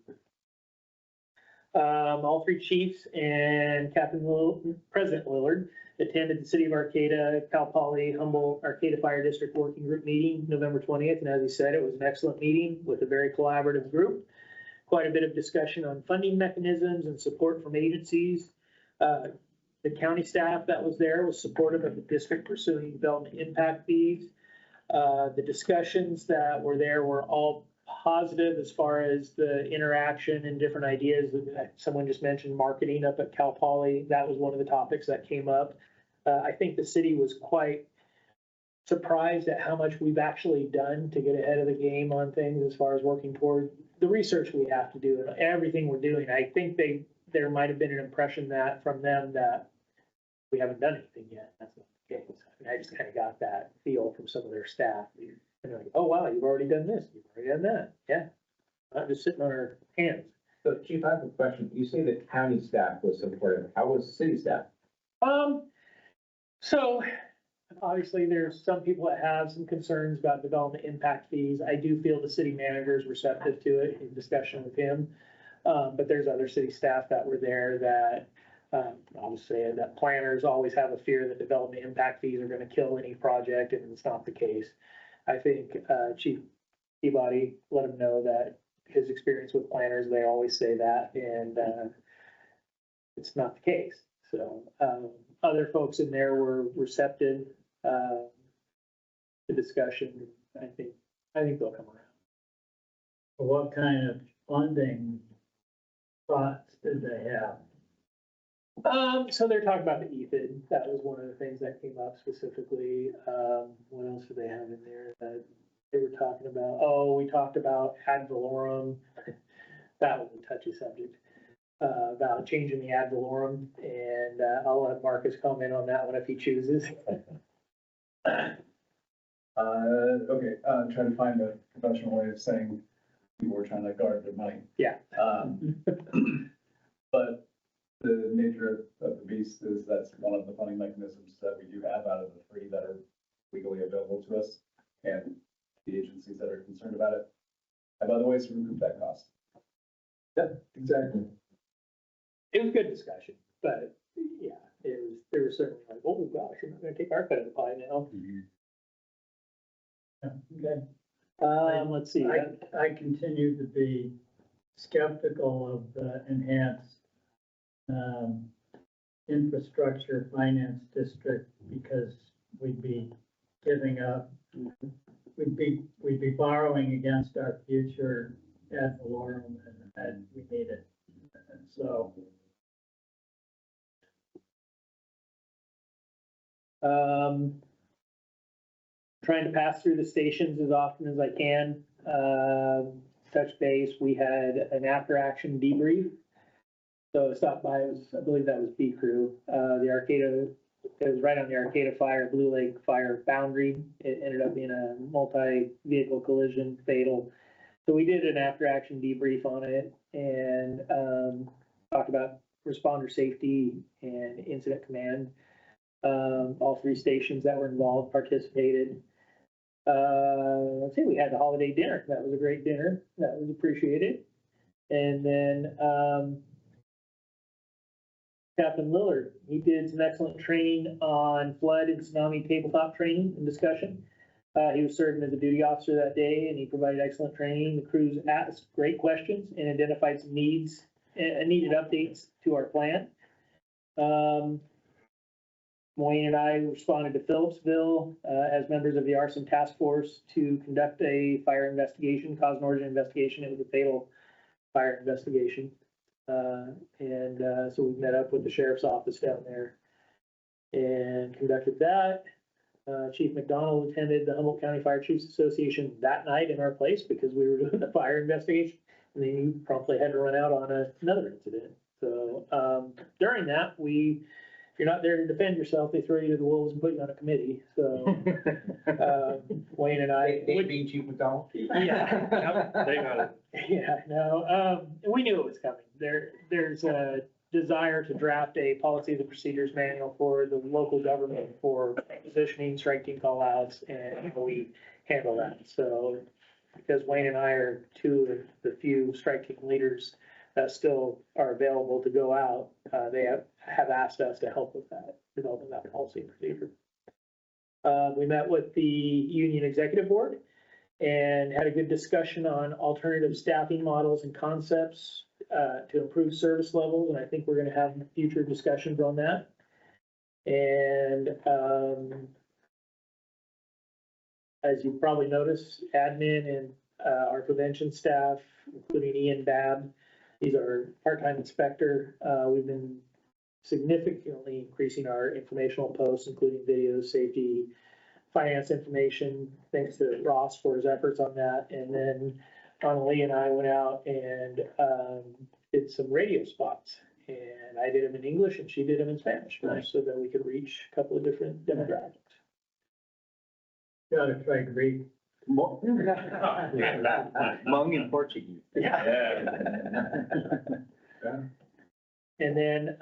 S8: All three chiefs and President Willard attended the City of Arcata, Cal Poly, Humboldt, Arcata Fire District Working Group meeting November 20th. And as he said, it was an excellent meeting with a very collaborative group. Quite a bit of discussion on funding mechanisms and support from agencies. The county staff that was there was supportive of the district pursuing development impact fees. The discussions that were there were all positive as far as the interaction and different ideas. Someone just mentioned marketing up at Cal Poly. That was one of the topics that came up. I think the city was quite surprised at how much we've actually done to get ahead of the game on things as far as working toward the research we have to do and everything we're doing. I think there might have been an impression that from them that we haven't done anything yet. That's not the case. I mean, I just kind of got that feel from some of their staff. And they're like, oh, wow, you've already done this, you've already done that. Yeah, not just sitting on our hands.
S1: So Chief, I have a question. You say the county staff was supportive. How was city staff?
S8: So obviously there's some people that have some concerns about development impact fees. I do feel the city manager is receptive to it in discussion with him. But there's other city staff that were there that, obviously that planners always have a fear that development impact fees are going to kill any project, and it's not the case. I think Chief Peabody let him know that his experience with planners, they always say that, and it's not the case. So other folks in there were receptive to discussion. I think they'll come around.
S6: What kind of funding thoughts did they have?
S8: So they're talking about the EFID. That was one of the things that came up specifically. What else did they have in there that they were talking about? Oh, we talked about ad valorem. That was a touchy subject, about changing the ad valorem. And I'll let Marcus comment on that one if he chooses.
S11: Okay, trying to find a professional way of saying people were trying to guard their money.
S8: Yeah.
S11: But the nature of the beast is that's one of the funding mechanisms that we do have out of the three that are legally available to us, and the agencies that are concerned about it have other ways to recoup that cost.
S8: Yeah, exactly. It was good discussion, but yeah, there was certainly like, oh gosh, we're not gonna take our cut of the pie now.
S6: Okay.
S8: Let's see.
S6: I continue to be skeptical of the enhanced infrastructure finance district, because we'd be giving up, we'd be borrowing against our future ad valorem, and we need it. And so.
S8: Trying to pass through the stations as often as I can. Touch base. We had an after action debrief. So I stopped by, I believe that was B Crew. The Arcata, it was right on the Arcata Fire, Blue Lake Fire boundary. It ended up being a multi-vehicle collision, fatal. So we did an after action debrief on it and talked about responder safety and incident command. All three stations that were involved participated. Let's see, we had the holiday dinner. That was a great dinner. That was appreciated. And then Captain Lillard, he did some excellent training on flood and tsunami tabletop training and discussion. He was serving as a duty officer that day, and he provided excellent training. The crews asked great questions and identified some needs and needed updates to our plan. Wayne and I responded to Phillipsville as members of the arson task force to conduct a fire investigation, cause and origin investigation. It was a fatal fire investigation. So we met up with the sheriff's office down there and conducted that. Chief McDonald attended the Humboldt County Fire Chiefs Association that night in our place because we were doing the fire investigation, and then he promptly had to run out on another incident. So during that, if you're not there to defend yourself, they throw you to the wolves and put you on a committee. So Wayne and I.
S1: They being Chief McDonald?
S8: Yeah.
S7: They got it.
S8: Yeah, no, we knew it was coming. There's a desire to draft a policies and procedures manual for the local government for positioning, strike team call outs, and how we handle that. So because Wayne and I are two of the few strike team leaders that still are available to go out. They have asked us to help with that, developing that policy and procedure. We met with the union executive board and had a good discussion on alternative staffing models and concepts to improve service levels, and I think we're gonna have future discussions on that. And as you probably noticed, admin and our prevention staff, including Ian Babb, he's our part-time inspector. We've been significantly increasing our informational posts, including videos, safety, finance information, thanks to Ross for his efforts on that. And then Lee and I went out and did some radio spots. And I did them in English and she did them in Spanish, so that we could reach a couple of different demographics.
S6: Gotta try Greek.
S4: Hmong and Portuguese.
S8: And then,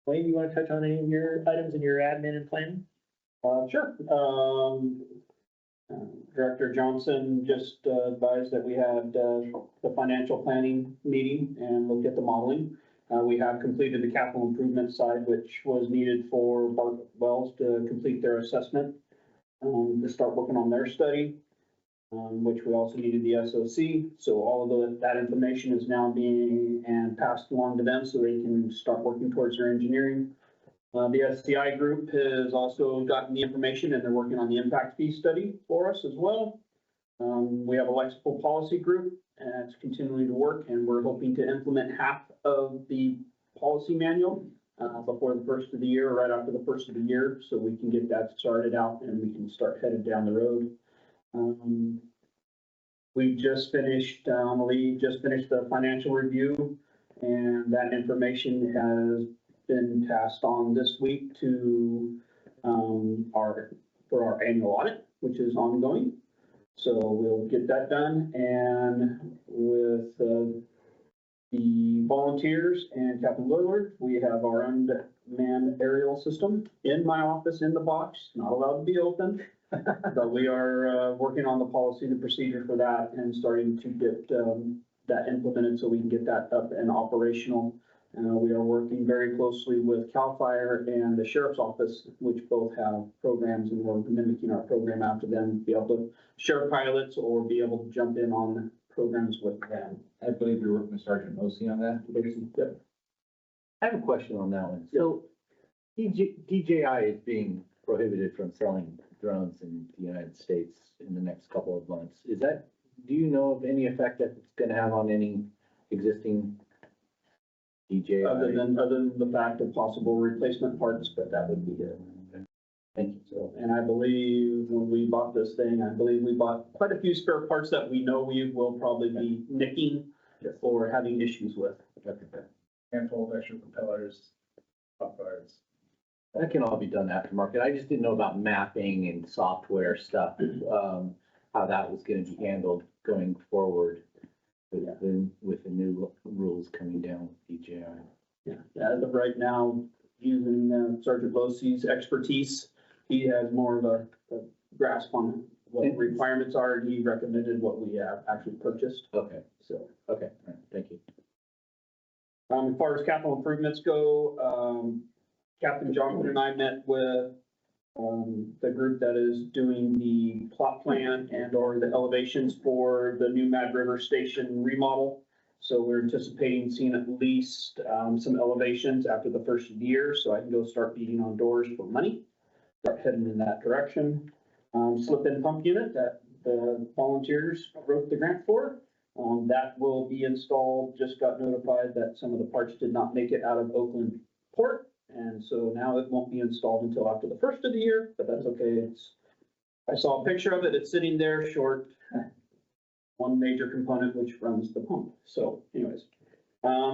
S8: Wayne, you want to touch on any of your items in your admin and planning?
S10: Sure. Director Johnson just advised that we had the financial planning meeting and looked at the modeling. We have completed the capital improvement side, which was needed for Bart Wells to complete their assessment, to start working on their study, which we also needed the SOC. So all of that information is now being passed along to them so they can start working towards their engineering. The SCI group has also gotten the information and they're working on the impact fee study for us as well. We have a electrical policy group and it's continuing to work, and we're hoping to implement half of the policy manual before the first of the year, or right after the first of the year, so we can get that started out and we can start headed down the road. We just finished, Lee just finished the financial review, and that information has been passed on this week to for our annual audit, which is ongoing. So we'll get that done, and with the volunteers and Captain Willard, we have our unmanned aerial system in my office in the box, not allowed to be open. But we are working on the policy and the procedure for that and starting to get that implemented so we can get that up and operational. We are working very closely with CAL FIRE and the Sheriff's Office, which both have programs, and we're mimicking our program after them, be able to share pilots or be able to jump in on programs with them.
S1: I believe you're working with Sergeant Mosley on that.
S10: Yep.
S4: I have a question on that one. So DJI is being prohibited from selling drones in the United States in the next couple of months. Do you know of any effect that it's gonna have on any existing DJI?
S10: Other than the fact of possible replacement parts, but that would be it.
S4: Thank you.
S10: So, and I believe when we bought this thing, I believe we bought quite a few spare parts that we know we will probably be nicking or having issues with.
S11: Handful of extra propellers, top guards.
S4: That can all be done aftermarket. I just didn't know about mapping and software stuff, how that was gonna be handled going forward with the new rules coming down with DJI.
S10: Yeah, as of right now, using Sergeant Losey's expertise, he has more of a grasp on what the requirements are, and he recommended what we have actually purchased.
S4: Okay,
S10: So,
S4: all right, thank you.
S10: as far as capital improvements go, Captain Johnson and I met with the group that is doing the plot plan and or the elevations for the new Mad River Station remodel. So we're anticipating seeing at least some elevations after the first of the year, so I can go start beating on doors for money. Start heading in that direction. Slip-in pump unit that the volunteers wrote the grant for. That will be installed. Just got notified that some of the parts did not make it out of Oakland Port. And so now it won't be installed until after the first of the year, but that's okay. I saw a picture of it. It's sitting there short one major component, which runs the pump. So anyways,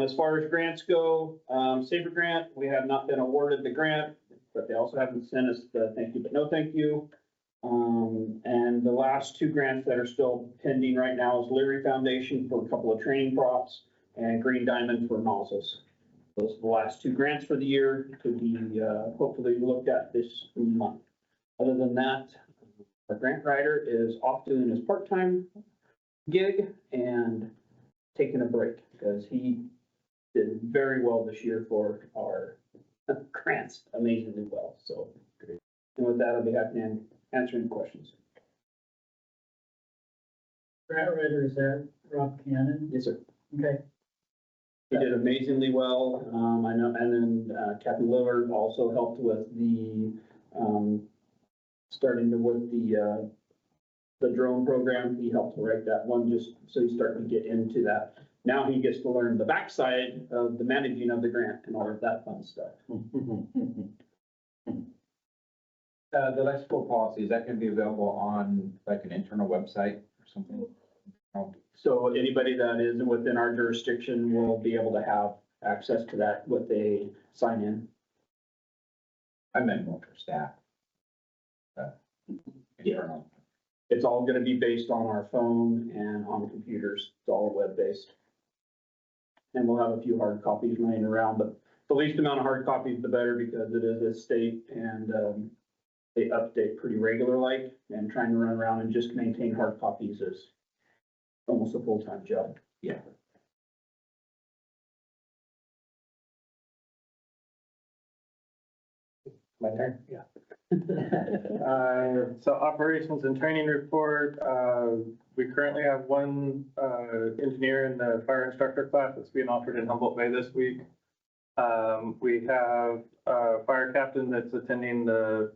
S10: as far as grants go, Saber grant, we have not been awarded the grant, but they also haven't sent us the thank you, but no thank you. And the last two grants that are still pending right now is Leary Foundation for a couple of training props and Green Diamond for nozzles. Those are the last two grants for the year, could be hopefully looked at this month. Other than that, Our grant writer is off doing his part-time gig and taking a break because he did very well this year for our grants, amazingly well, so. And with that, I'll be happy to answer any questions.
S6: Grant writer, is that Rob Cannon?
S10: Yes, sir.
S6: Okay.
S10: He did amazingly well. I know, and then Captain Lillard also helped with the, with the drone program. He helped write that one, just so he's starting to get into that. Now he gets to learn the backside of the managing of the grant and all of that fun stuff.
S1: The electrical policy, is that gonna be available on like an internal website or something? Oh,
S10: So anybody that is within our jurisdiction will be able to have access to that, what they sign in.
S1: I meant more for staff. Internal.
S10: It's all gonna be based on our phone and on computers. It's all web-based. And we'll have a few hard copies laying around, but the least amount of hard copies, the better, because it is a state and, they update pretty regular like, and trying to run around and just maintain hard copies is almost a full-time job.
S1: Yeah.
S7: My turn? Yeah. So operations and training report, we currently have one, engineer in the fire instructor class that's being offered in Humboldt Bay this week. We have a fire captain that's attending the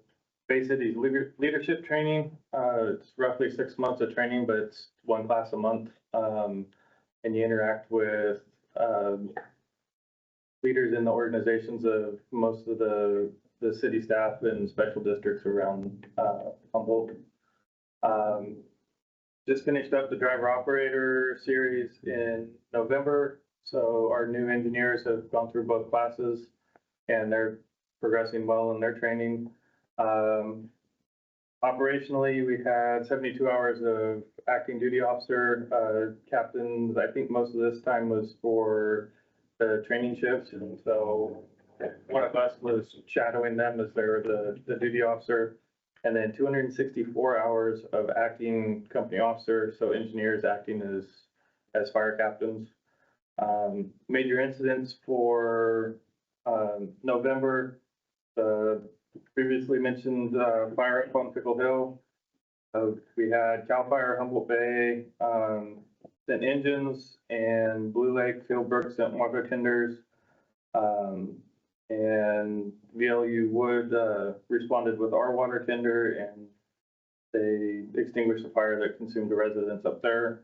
S7: Bay City's leadership training. It's roughly 6 months of training, but it's one class a month. And you interact with, leaders in the organizations of most of the city staff and special districts around, Humboldt. Just finished up the driver operator series in November. So our new engineers have gone through both classes and they're progressing well in their training. Operationally, we had 72 hours of acting duty officer, captains. I think most of this time was for the training shifts. And so one of us was shadowing them as they were the duty officer. And then 264 hours of acting company officer, so engineers acting as fire captains. Major incidents for November, the previously mentioned fire up on Pickle Hill. We had CAL FIRE, Humboldt Bay, sent engines, and Blue Lake, Fieldbrook sent water tenders. And VLU Wood responded with our water tender, and they extinguished the fire that consumed the residents up there.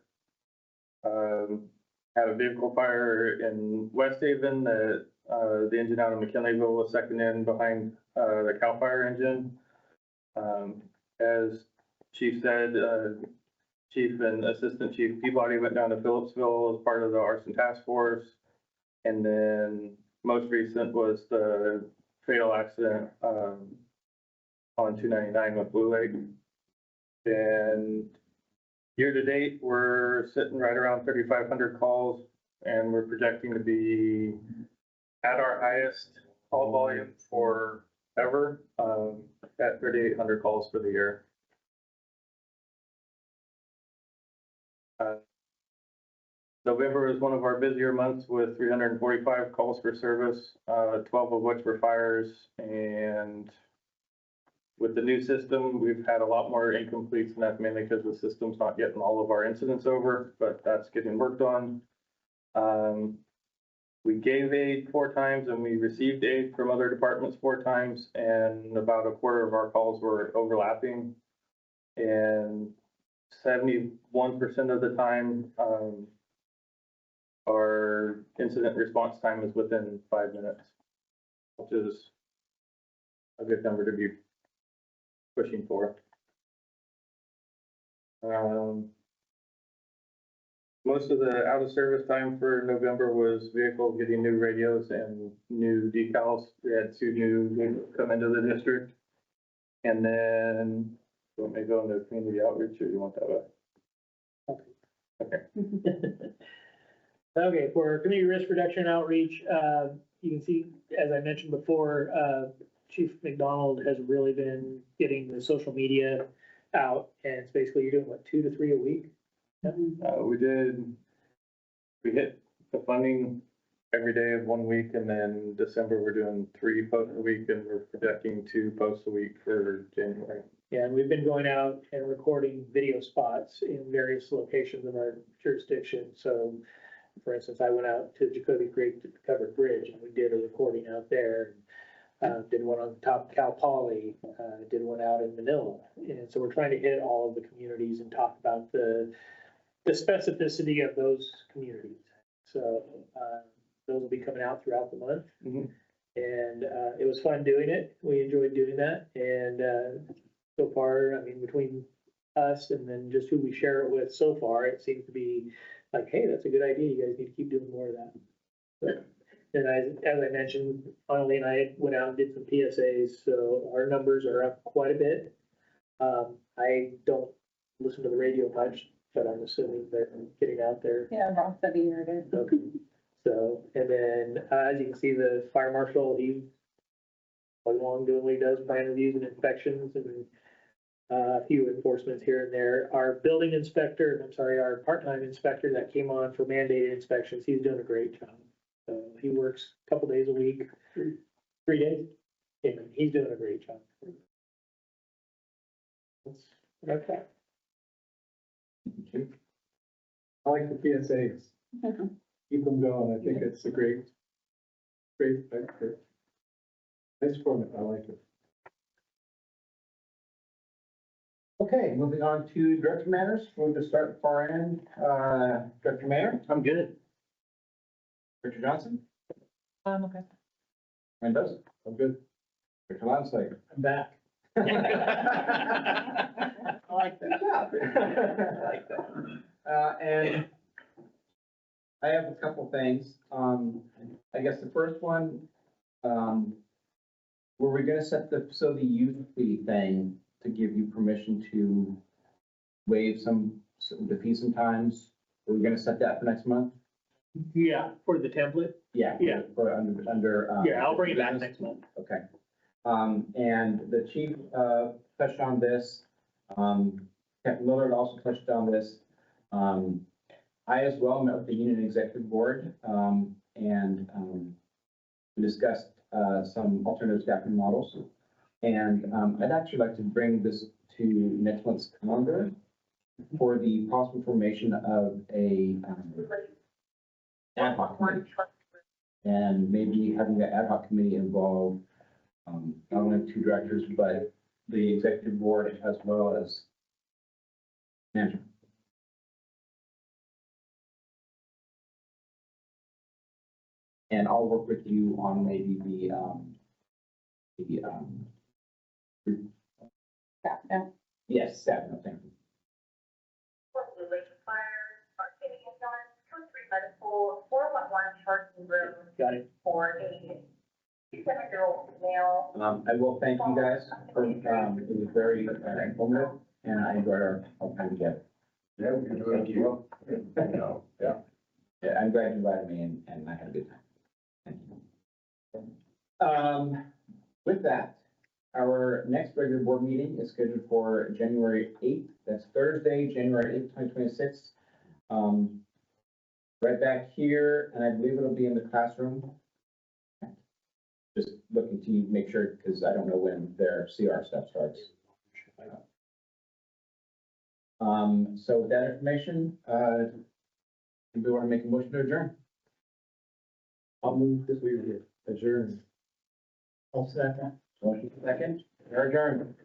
S7: Had a vehicle fire in West Haven that the engine out of McKinleyville was second in behind the CAL FIRE engine. As Chief said, Chief and Assistant Chief Peabody went down to Phillipsville as part of the arson task force. And then most recent was the fatal accident on 299 with Blue Lake. And year to date, we're sitting right around 3,500 calls, and we're projecting to be at our highest call volume for ever, at 3,800 calls for the year. November is one of our busier months with 345 calls for service, 12 of which were fires. And with the new system, we've had a lot more incompletes, and that's mainly because the system's not getting all of our incidents over, but that's getting worked on. We gave aid 4 times and we received aid from other departments 4 times, and about a quarter of our calls were overlapping. And 71% of the time, our incident response time is within 5 minutes, which is a good number to be pushing for. Most of the out of service time for November was vehicles getting new radios and new decals. We had 2 new vehicles come into the district. And then, you want me to go into community outreach, or you want that? Okay.
S8: Okay, for community risk reduction outreach, you can see, as I mentioned before, Chief McDonald has really been getting the social media out, and it's basically you're doing what, 2 to 3 a week?
S7: We hit the funding every day of 1 week, and then December, we're doing 3 posts a week, and we're projecting 2 posts a week for January.
S8: Yeah, and we've been going out and recording video spots in various locations in our jurisdiction. So, for instance, I went out to Jacoby Creek to Covered Bridge, and we did a recording out there. Did one on top of Cal Poly, did one out in Manila. And so we're trying to hit all of the communities and talk about the specificity of those communities. So, those will be coming out throughout the month.
S7: Mhm.
S8: And, it was fun doing it. We enjoyed doing that. And, so far, I mean, between us and then just who we share it with so far, it seems to be like, hey, that's a good idea. You guys need to keep doing more of that. So, and as I mentioned, finally, and I went out and did some PSAs, so our numbers are up quite a bit. I don't listen to the radio much, but I'm assuming they're getting out there.
S9: Yeah, Ross said he heard it.
S8: Okay. So, and then, as you can see, the fire marshal, he's going along doing what he does, plan reviews and inspections and a few enforcements here and there. Our building inspector, our part-time inspector that came on for mandated inspections, he's doing a great job. So he works a couple days a week, 3 days, and he's doing a great job. That's what I've got.
S5: I like the PSAs. Keep them going. I think it's a great factor. Nice format. I like it.
S1: Okay, moving on to director matters. We'll just start at far end. Director Mayor,
S4: I'm good.
S1: Richard Johnson,
S9: Okay.
S1: Mendoza,
S5: I'm good.
S1: Richard Lonsdale.
S8: I'm back.
S1: I like that. I like that. And I have a couple things. I guess the first one, were we gonna set the facility use fee thing to give you permission to waive the fee sometimes? Were we gonna set that for next month?
S8: Yeah, for the template.
S1: Yeah.
S8: Yeah.
S1: For under.
S8: Yeah, I'll bring it back next month.
S1: Okay. And the chief, touched on this. Captain Millard also touched on this. I as well met with the union executive board, and we discussed, some alternative staffing models. And, I'd actually like to bring this to next month's calendar for the possible formation of a, ad hoc committee. And maybe having the ad hoc committee involve, not only 2 directors, but the executive board as well as management. And I'll work with you on maybe
S9: Yeah.
S1: yes, staff, no, thank you.
S8: Got it.
S12: For a 7-year-old male.
S1: I will thank you guys for, it was very informative, and I enjoyed our time together.
S3: Yeah, we can do it as well. Yeah.
S1: Yeah, I'm glad you invited me, and I had a good time. Thank you. With that, our next regular board meeting is scheduled for January 8th. That's Thursday, January 8th, 2026. Right back here, and I believe it'll be in the classroom. Just looking to make sure, because I don't know when their CR stuff starts. So with that information, do we want to make a motion to adjourn?
S5: I'll move this week adjourn.
S8: I'll second.
S1: Motion second, we're adjourned.